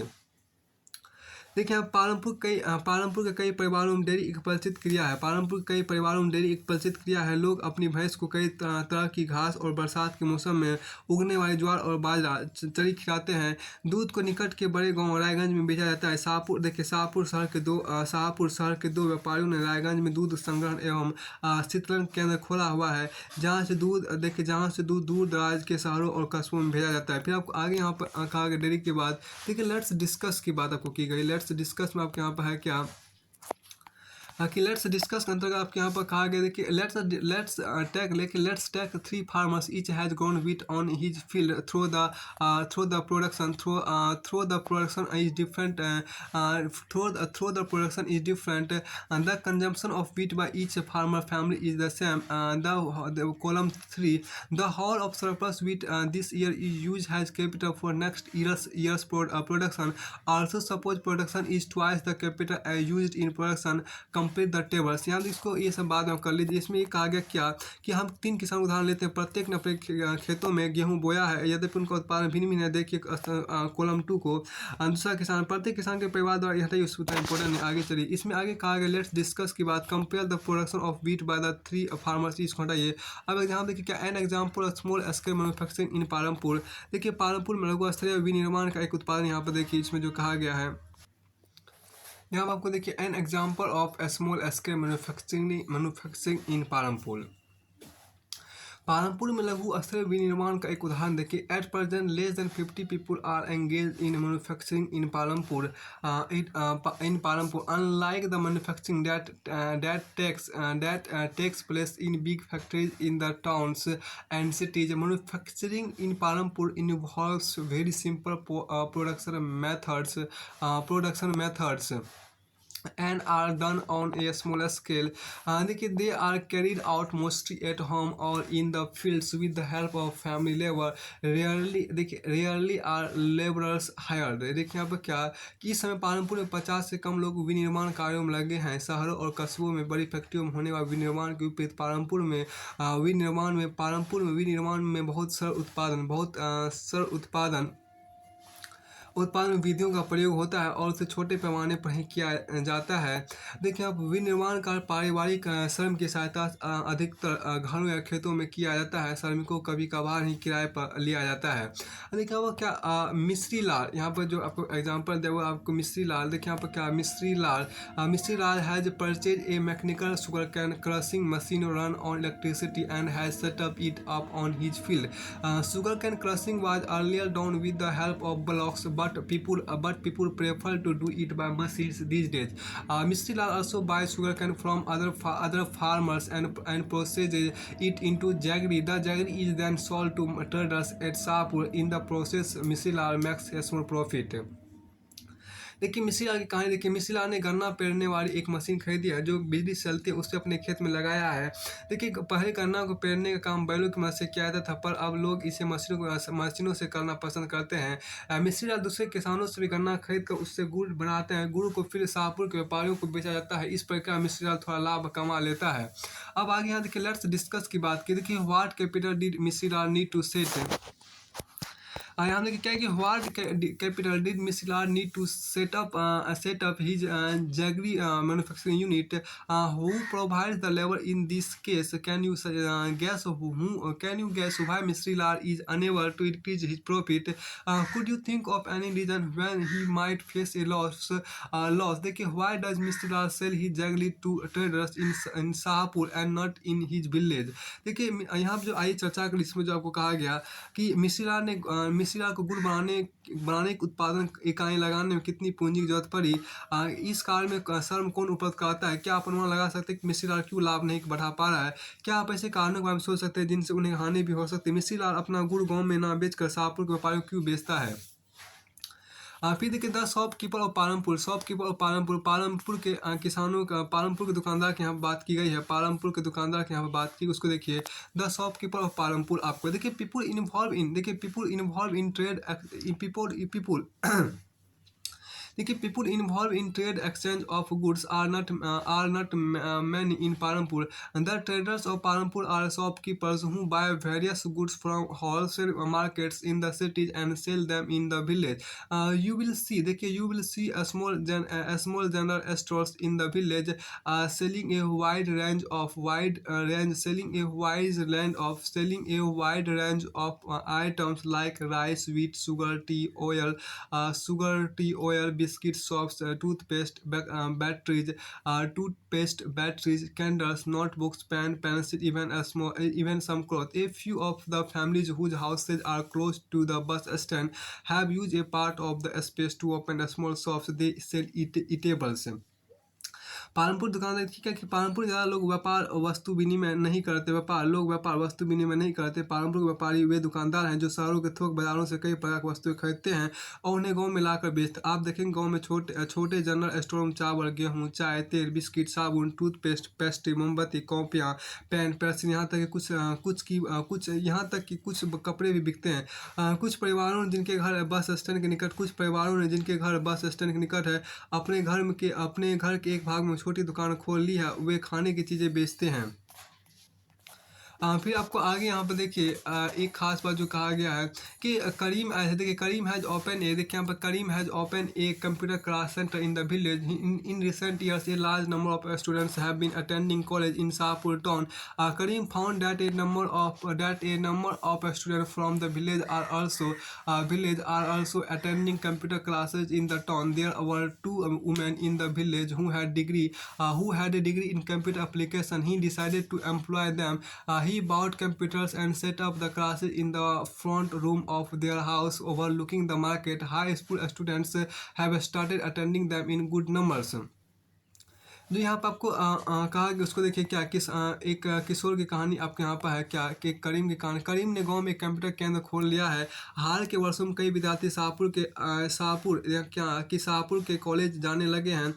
देखिए यहाँ पालमपुर के कई परिवारों में dairy एक परिचित क्रिया है। पालमपुर के कई परिवारों में डेयरी एक परिचित क्रिया है। लोग अपनी भैंस को कई तरह की घास और बरसात के मौसम में उगने वाले ज्वार और बाजरा चरी खिलाते हैं। दूध को निकट के बड़े गांव रायगंज में बेचा जाता है। शाहपुर शहर के दो व्यापारियों ने रायगंज में दूध संग्रहण एवं शीतलन केंद्र खोला हुआ है, जहाँ से दूध दूर दराज के शहरों और कस्बों में भेजा जाता है। फिर आपको आगे यहाँ पर कहा गया डेयरी के बाद देखिए लेट्स डिस्कस की बात आपको की गई। लेट्स डिस्कस में आपके यहाँ पर है क्या कि लेट्स डिस्कस के अंतर्गत आपके यहाँ पर कहा गया देखिए let's take 3 farmers each has grown wheat on his field though the production is different the consumption of wheat by each farmer family is the same the column 3 the whole of surplus wheat this year is use has capital for next year's production also suppose production is twice the capital used in production complete the tables. यहाँ इसको ये सब बाद में कर लीजिए। इसमें ये कहा गया क्या कि हम 3 किसान उदाहरण लेते हैं। प्रत्येक ने अपने खेतों में गेहूं बोया है, यद्यपि उनका उत्पादन भिन्न भिन्न है। देखिए कॉलम 2 को दूसरा किसान, प्रत्येक किसान के परिवार द्वारा यह इंपॉर्टेंट है। आगे चलिए, इसमें आगे कहा गया लेट्स डिस्कस की बात compare the production of wheat by the 3 farmers इसको हटाइए। अब यहाँ देखिए क्या an example small scale manufacturing in Palampur. देखिए पालमपुर में लघु स्तरीय विनिर्माण का एक उत्पादन यहाँ पर देखिए इसमें जो कहा गया है, यहाँ पर आपको देखिए an example of small scale manufacturing in Palampur. Palampur में लघु स्तरीय विनिर्माण का एक उदाहरण देखिए। At present less than 50 people are engage in manufacturing in Palampur unlike the manufacturing that takes place in big factories in the towns and cities. Manufacturing in Palampur involves very simple production methods and are done on a smaller scale. देखिए they are carried out mostly at home or in the fields with the help of family labor. Rarely are laborers hired. देखिए यहाँ पर क्या कि इस समय पालमपुर में 50 से कम लोग विनिर्माण कार्यों में लगे हैं। शहरों और कस्बों में बड़ी फैक्ट्रियों में होने वाले विनिर्माण के विपरीत पालमपुर में विनिर्माण में बहुत सरल उत्पादन विधियों का प्रयोग होता है और उसे छोटे पैमाने पर ही किया जाता है। देखिए अब विनिर्माण कार्य पारिवारिक श्रम की सहायता अधिकतर घरों या खेतों में किया जाता है। श्रमिकों को कभी कभार ही किराए पर लिया जाता है। देखिए अब क्या मिस्त्री लाल, यहाँ पर जो आपको एग्जांपल दे वो आपको मिस्त्री लाल। देखिए यहाँ पर क्या Mishri Lal has purchase a mechanical sugar cane crushing machine run on electricity and has set up it up on his field. Sugar cane crushing was earlier done with the help of bullocks but people prefer to do it by machines these days. Mistry-Lal also buys sugarcane from other farmers and processes it into jaggery. The jaggery is then sold to traders at Shahpur. In the process, Mistry-Lal makes a small profit. देखिए मिस्री-लाल की कहानी देखिए। मिस्री-लाल ने गन्ना पेरने वाली एक machine खरीदी है जो बिजली से चलती है, उससे अपने खेत में लगाया है। देखिए पहले गन्ना को पेरने का काम बैलों की मदद से किया जाता था, पर अब लोग इसे मशीनों से करना पसंद करते हैं। मिस्री-लाल दूसरे किसानों से भी गन्ना खरीद कर उससे गुड़ बनाते हैं। गुड़ को फिर शाहपुर के व्यापारियों को बेचा जाता है। इस प्रकार मिस्री-लाल थोड़ा लाभ कमा लेता है। अब आगे यहाँ देखिए लेट्स डिस्कस की बात की। देखिए what capital did Misrilal need to set यहाँ देखिए क्या है कि what capital did Misrilal need to set up his jaggery manufacturing unit, who provides the labour in this case, can you guess why Misrilal is unable to increase his profit? Could you think of any reason when he might face a loss? देखिए, why does Mr. Lal sell his jaggery to traders in Shahpur and not in his village? देखिए यहाँ पे जो आई चर्चा करी, इसमें जो आपको कहा गया कि मिश्री लाल को गुड़ बनाने की उत्पादन इकाई लगाने में कितनी पूंजी की जरूरत पड़ी, इस काल में श्रम कौन उपलब्ध कराता है? क्या आप अनुमान लगा सकते हैं कि मिश्री लाल क्यों लाभ नहीं बढ़ा पा रहा है? क्या आप ऐसे कारणों के बारे में सोच सकते हैं जिनसे उन्हें हानि भी हो सकती है? मिश्री लाल अपना गुड़ गाँव में ना बेचकर शाहपुर के व्यापारियों को क्यों बेचता है? फिर देखिए the shopkeeper of Palampur, Palampur के किसानों का, पालमपुर के दुकानदार की यहाँ पर बात की गई है, पालमपुर के दुकानदार की यहाँ पर बात की, उसको देखिए द शॉपकीपर ऑफ पालमपुर। आपको देखिए people involve in trade, people people involved in trade exchange of goods are not many in Parampur. The traders of Parampur are shopkeepers who buy various goods from wholesale markets in the cities and sell them in the village. You will see a small general stores in the village selling a wide range of items like rice, wheat, sugar, tea, oil, biscuits, soaps, toothpaste batteries, candles, notebooks, pencil, even some clothes. A few of the families whose houses are close to the bus stand have used a part of the space to open a small shops. They sell eatables. Palanpur दुकानदार की क्या कि पालनपुर ज़्यादा लोग व्यापार वस्तु विनिमय नहीं करते, व्यापार वस्तु विनिमय नहीं करते। पालनपुर के व्यापारी वे दुकानदार हैं जो शहरों के थोक बाजारों से कई प्रकार की वस्तुएं खरीदते हैं और उन्हें गांव में लाकर बेचते। आप देखेंगे गांव में छोटे जनरल स्टोर में चावल, गेहूँ, चाय, तेल, बिस्किट, साबुन, टूथपेस्ट, पेस्ट्री, मोमबत्ती, कॉपियाँ, पेन, पेंसिल, यहाँ तक कि कुछ कपड़े भी बिकते हैं। कुछ परिवारों ने जिनके घर बस स्टैंड के निकट है, अपने घर के एक भाग में छोटी दुकान खोल ली है, वे खाने की चीज़ें बेचते हैं। फिर आपको आगे यहाँ पर देखिए एक खास बात जो कहा गया है कि Karim has open a computer class centre in the village. In recent years a large number of students have been attending college in Shahpur town. Karim found that a number of students from the village are also attending computer classes in the town. There were 2 women in the village who had a degree in computer application. He decided to employ them. He bought computers and set up the classes in the front room of their house overlooking the market. High school students have started attending them in good numbers. जो यहाँ पर आपको कहा कि उसको देखिए क्या एक किशोर की कहानी आपके यहाँ पर है क्या कि करीम की कहानी। करीम ने गांव में एक कंप्यूटर केंद्र खोल लिया है। हाल के वर्षों में कई विद्यार्थी शाहपुर के कॉलेज जाने लगे हैं,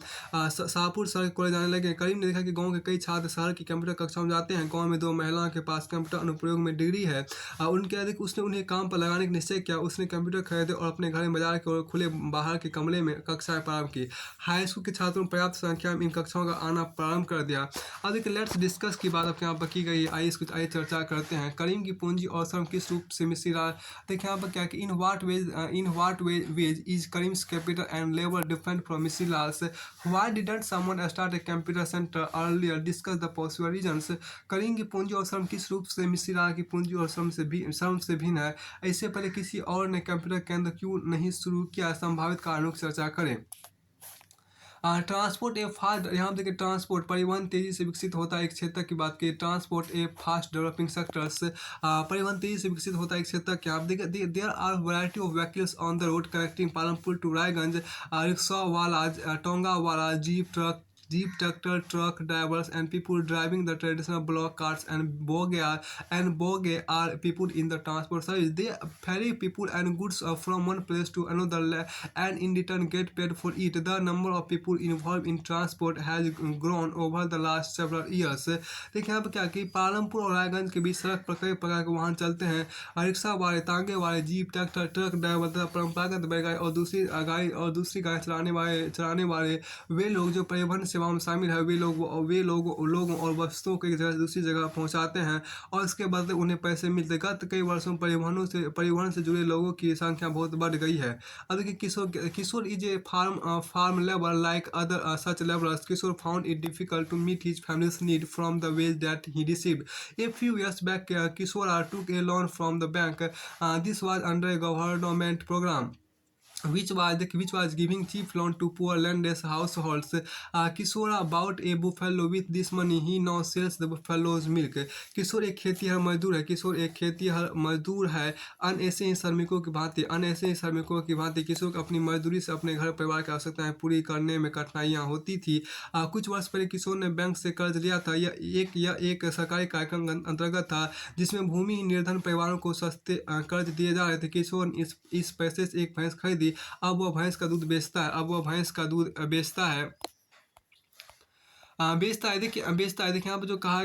शाहपुर शहर के कॉलेज जाने लगे हैं। करीम ने देखा कि गांव के कई छात्र शहर की कंप्यूटर कक्षा में जाते हैं। गाँव में 2 महिलाओं के पास कंप्यूटर अनुप्रयोग में डिग्री है। उनके अधिक उसने उन्हें काम पर लगाने का निश्चय किया। उसने कंप्यूटर खरीदे और अपने घर में बाजार के खुले बाहर के कमरे में कक्षाएं प्रारंभ की। हाई स्कूल के छात्रों ने पर्याप्त संख्या में इन कक्षाओं का आना प्रारंभ कर दिया। अब देखिए लेट्स डिस्कस की बात आपके यहाँ पर की गई है। आइए चर्चा करते हैं। करीम की पूंजी और श्रम किस रूप से मिश्री लाल। देखिए यहाँ पर क्या कि in what ways is Karim's capital and labour different from Mishri Lal से। Why didn't someone start a computer centre earlier, discuss the possible reasons. Karim की पूंजी और श्रम किस रूप से मिश्री लाल की पूंजी और श्रम से भिन्न है। इससे पहले किसी और ने कंप्यूटर केंद्र क्यों नहीं शुरू किया, संभावित कारणों की चर्चा करें। ट्रांसपोर्ट ए फास्ट, यहाँ देखिए ट्रांसपोर्ट परिवहन तेजी से विकसित होता है एक क्षेत्र की बात की। ट्रांसपोर्ट ए फास्ट डेवलपिंग सेक्टर्स, परिवहन तेजी से विकसित होता है एक क्षेत्र की। आप देखिए there are variety of vehicles on the road connecting Palampur to Raiganj. Rickshaw वाला, टोंगा वाला, jeep, tractor, truck drivers and people driving the traditional block carts and boge are people in the transport service. They ferry people and goods from one place to another and in return get paid for it. The number of people involved in transport has grown over the last several years. देखिए यहाँ पर क्या कि पालमपुर और रायगंज के बीच सड़क पर कई प्रकार के वाहन चलते हैं। रिक्शा वाले, तांगे वाले, जीप, ट्रैक्टर, ट्रक ड्राइवर तथा परंपरागत बैलगाड़ी और दूसरी गाड़ी चलाने वाले वे लोग जो परिवहन सेवा सेवाओं में शामिल है वे लोगों और वस्तुओं को एक जगह से दूसरी जगह पहुंचाते हैं और इसके बदले उन्हें पैसे मिलते हैं। गत कई वर्षों में परिवहन से जुड़े लोगों की संख्या बहुत बढ़ गई है। अब देखिए Kishore is a farm labour like other such labourers. Kishore found it difficult to meet his families need from the wage that he received. A few years back, Kishore took a loan from the bank. This was under a government program which was giving cheap loan to poor landless households. Kishore bought a buffalo. With this money he now sells the buffalo's milk. किशोर एक खेतीहर मजदूर है। अनऐसे ही श्रमिकों की भांति किशोर को अपनी मजदूरी से अपने घर परिवार की आवश्यकताएं पूरी करने में कठिनाइयां होती थी। कुछ वर्ष पहले किशोर ने बैंक से कर्ज लिया था। यह एक सरकारी कार्यक्रम के अंतर्गत था जिसमें भूमि निर्धन परिवारों को सस्ते कर्ज दिए जा रहे थे। किशोर ने इस पैसे से एक भैंस खरीदी। अब वह भैंस का दूध बेचता है। बेचता है। देखिए यहाँ पर जो कहा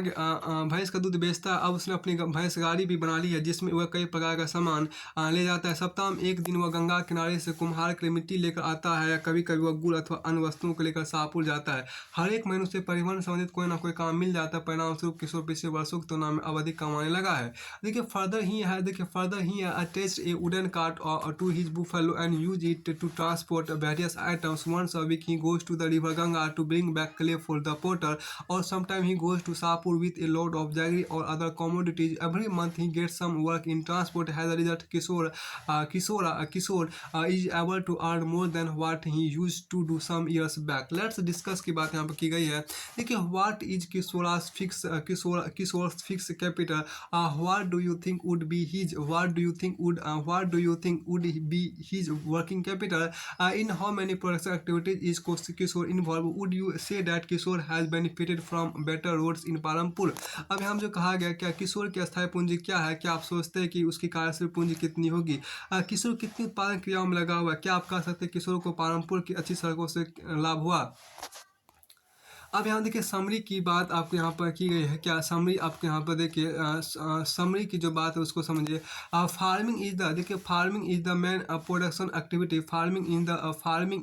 भैंस का दूध बेचता है। अब उसने अपनी भैंस गाड़ी भी बना ली है जिसमें वह कई प्रकार का सामान ले जाता है। सप्ताह में एक दिन वह गंगा किनारे से कुम्हार के लिए मिट्टी लेकर आता है या कभी कभी वह गुड़ अथवा अन्य वस्तुओं को लेकर शाहपुर जाता है। हर एक महीने से परिवहन संबंधित कोई ना कोई काम मिल जाता है। परिणाम स्वरूप किशोर पिछले वर्षों की तुलना में अब अधिक कमाने लगा है। Further he attached a wooden cart to his buffalo and use it to transport various items. Once a week he goes to the river Ganga to bring back clay for the potter, or sometimes he goes to Sapur with a load of jaggery or other commodities. Every month he gets some work in transport. As a result, Kishore is able to earn more than what he used to do some years back. Let's discuss की बात यहाँ पर की गई है। देखिए, what is Kishore's fixed capital? What do you think would be his working capital? In how many production activities is Kishore involved? Would you say that Kishore has benefited from better roads in Parampur? अब हम जो कहा गया, क्या किशोर की अस्थायी पूंजी क्या है? क्या आप सोचते हैं कि उसकी कार्यशील पूंजी कितनी होगी? किशोर कितनी उत्पादन क्रियाओं में लगा हुआ है? क्या आप कह सकते हैं किशोर को पालमपुर की अच्छी सड़कों से लाभ हुआ? अब यहाँ देखिए समरी की बात आपको यहाँ पर की गई है। क्या समरी आपको यहाँ पर देखिए समरी की जो बात है उसको समझिए। Farming is the main production activity. Farming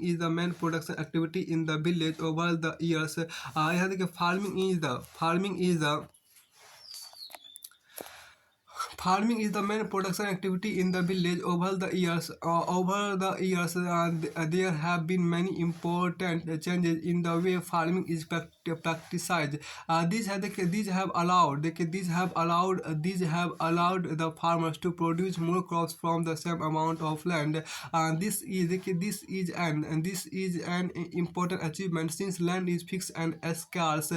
is the main production activity in the village over the years. यहाँ देखिए Farming is the main production activity in the village over the years. There have been many important changes in the way farming is practiced. These have allowed the farmers to produce more crops from the same amount of land. This is an important achievement since land is fixed and scarce.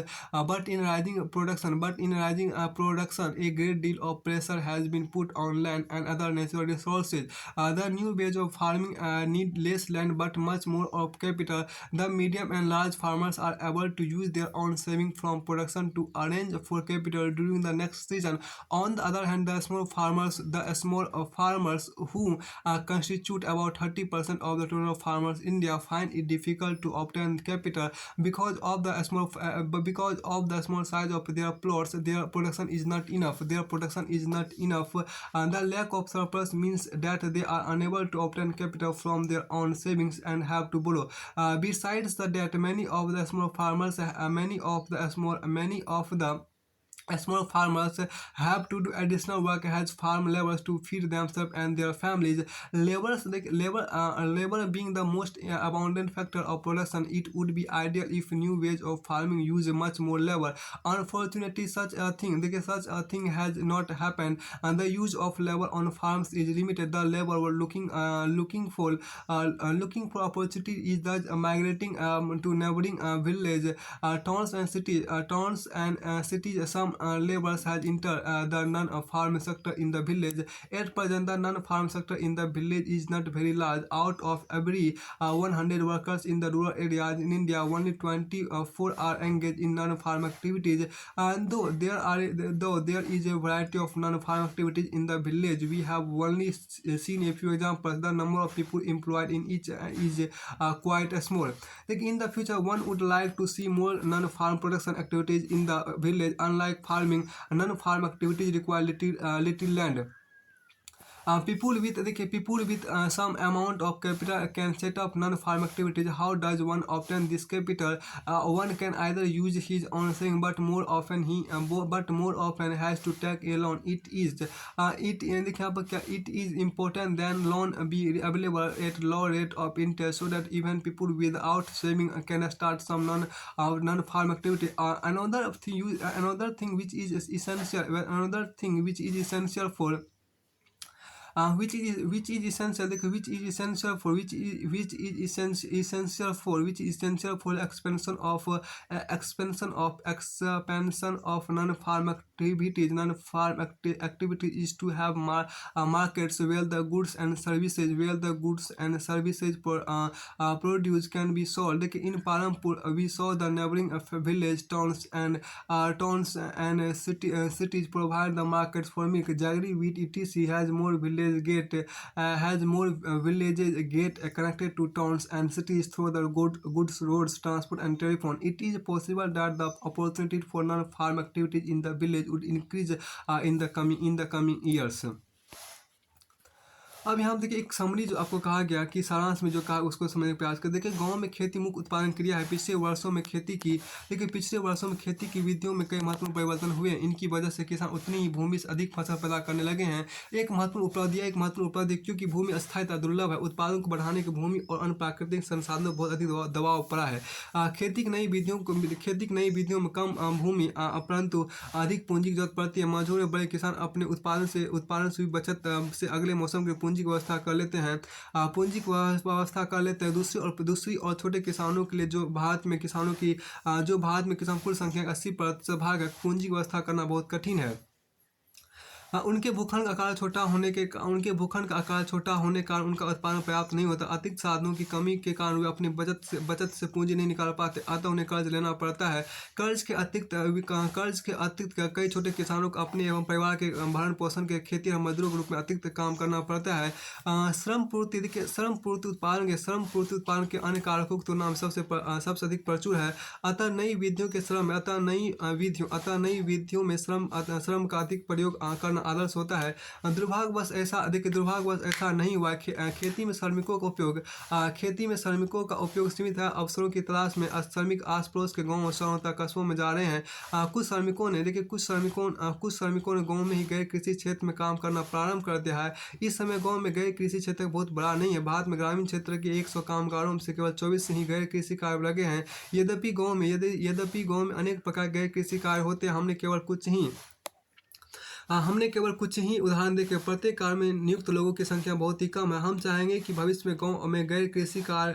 But in rising production, a great deal of pressure has been put on land and other natural resources. The new ways of farming need less land but much more of capital. The medium and large farmers are able to use their own savings from production to arrange for capital during the next season. On the other hand, the small farmers who constitute about 30% of the total farmers in India find it difficult to obtain capital because of the small size of their plots. Their production is not enough. And the lack of surplus means that they are unable to obtain capital from their own savings and have to borrow. Besides that, many of the small farmers have to do additional work as farm laborers to feed themselves and their families. Labor being the most abundant factor of production, it would be ideal if new ways of farming use much more labor. Unfortunately, such a thing has not happened, and the use of labor on farms is limited. The labor were looking for opportunity is thus migrating to neighboring villages, towns and cities. Some laborers has entered the non-farm sector in the village. At present, the non-farm sector in the village is not very large. Out of every 100 workers in the rural areas in India, only 24 are engaged in non-farm activities. And though there is a variety of non-farm activities in the village, we have only seen a few examples. The number of people employed in each is quite small. In the future, one would like to see more non-farm production activities in the village. Unlike farming, non-farm activities require little land. People with, देखिए people with some amount of capital can set up non farm activities. How does one obtain this capital? One can either use his own saving, but more often has to take a loan. देखिए यहाँ पर क्या, it is important then loan be available at low rate of interest so that even people without saving can start some non-farm activity. Another thing which is essential for which is essential, देखो which is essential for which is essential for expansion of non-farm activities is to have markets where the goods and services produce can be sold. देखिए in Parampur we saw the neighboring village towns and cities provide the markets for milk. Jaggery wheat etc has more villages get connected to towns and cities through the goods roads, transport and telephone. It is possible that the opportunity for non-farm activities in the village would increase in the coming years. अब यहाँ देखिए एक summary जो आपको कहा गया कि सारांश में जो कहा उसको समझने का प्रयास कर. देखिए गांव में खेती मुख्य उत्पादन क्रिया है. पिछले वर्षों में खेती की विधियों में कई महत्वपूर्ण परिवर्तन हुए. इनकी वजह से किसान उतनी ही भूमि से अधिक फसल पैदा करने लगे हैं. एक महत्वपूर्ण उपलब्धि क्योंकि भूमि अस्थायीता दुर्लभ है, उत्पादन को बढ़ाने की भूमि और अन्य प्राकृतिक संसाधनों पर बहुत अधिक दबाव पड़ा है. खेती की नई विधियों में कम भूमि परंतु अधिक पूंजी की जरूरत पड़ती है. मजदूर बड़े किसान अपने उत्पादन से हुई बचत से अगले मौसम के पूंजी की व्यवस्था कर लेते हैं. दूसरी और छोटे किसानों के लिए जो भारत में किसान कुल संख्या का 80% भाग है, पूंजी की व्यवस्था करना बहुत कठिन है. उनके भूखंड का आकार छोटा होने के कारण उनका उत्पादन पर्याप्त नहीं होता. अतिरिक्त साधनों की कमी के कारण वे अपनी बचत से पूंजी नहीं निकाल पाते, अतः उन्हें कर्ज लेना पड़ता है. कर्ज के अतिरिक्त कई छोटे किसानों को अपने एवं परिवार के भरण पोषण के खेती और मजदूरों के रूप में अतिरिक्त काम करना पड़ता है. श्रम पूर्ति उत्पादन के अन्य कारकों की तुलना में सबसे अधिक प्रचुर है. अतः नई विधियों में श्रम का अधिक प्रयोग करना आदर्श होता है. दुर्भाग्यवश ऐसा नहीं हुआ. खेती में श्रमिकों का उपयोग सीमित है. अवसरों की तलाश में श्रमिक आस पड़ोस के गांवों, शहरों तथा कस्बों में जा रहे हैं. कुछ श्रमिकों ने गांव में ही गैर कृषि क्षेत्र में काम करना प्रारंभ कर दिया है. इस समय गांव में गैर कृषि क्षेत्र बहुत बड़ा नहीं है. भारत में ग्रामीण क्षेत्र के 100 कामगारों में से केवल 24 ही गैर कृषि कार्य लगे हैं. यद्यपि गांव में अनेक प्रकार गैर कृषि कार्य होते हैं. हमने केवल कुछ ही उदाहरण देखे. प्रत्येक कार्य में नियुक्त लोगों की संख्या बहुत ही कम है. हम चाहेंगे कि भविष्य में गांव में गैर कृषि कार्य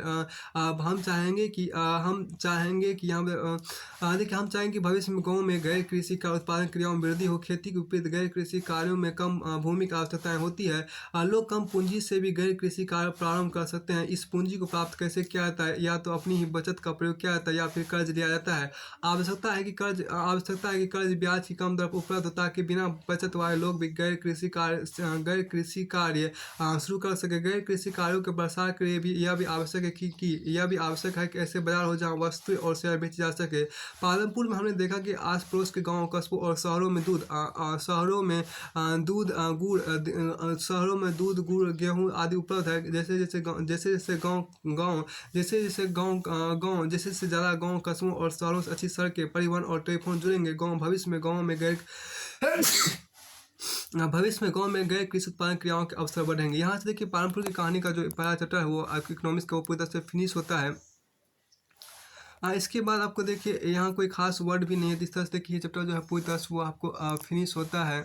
उत्पादन क्रियाओं में वृद्धि हो. खेती के विपरीत गैर कृषि कार्यों में कम भूमि की आवश्यकताएं होती है. लोग कम पूंजी से भी गैर कृषि कार्य प्रारंभ कर सकते हैं. इस पूंजी को प्राप्त कैसे किया जाता है? या तो अपनी ही बचत का प्रयोग किया जाता है या फिर कर्ज लिया जाता है. आवश्यकता है कि कर्ज ब्याज की कम दर पर उपलब्ध हो ताकि बिना बचत वाले लोग भी गैर कृषि कार्य शुरू कर सके. गैर कृषि कार्यों के प्रसार के लिए भी यह भी आवश्यक है कि ऐसे बाजार हो जहां वस्तुएं और सेवाएं बेची जा सके. पालमपुर में हमने देखा कि आस पड़ोस के गांवों, कस्बों और शहरों में दूध, गुड़, गेहूं आदि उपलब्ध है. जैसे ज्यादा गांव, कस्बों और शहरों से अच्छी सड़कें, परिवहन और टेलीफोन जुड़ेंगे. भविष्य में गांव में गैर कृषि उत्पादन क्रियाओं के अवसर बढ़ेंगे. यहाँ से देखिए पालमपुर की कहानी का जो पहला चैप्टर है वो इकोनॉमिक्स का वो पूरी तरह से फिनिश होता है. इसके बाद आपको देखिए यहाँ कोई खास वर्ड भी नहीं है. इस तरह से देखिए चैप्टर जो है पूरी तरह से वो आपको फिनिश होता है.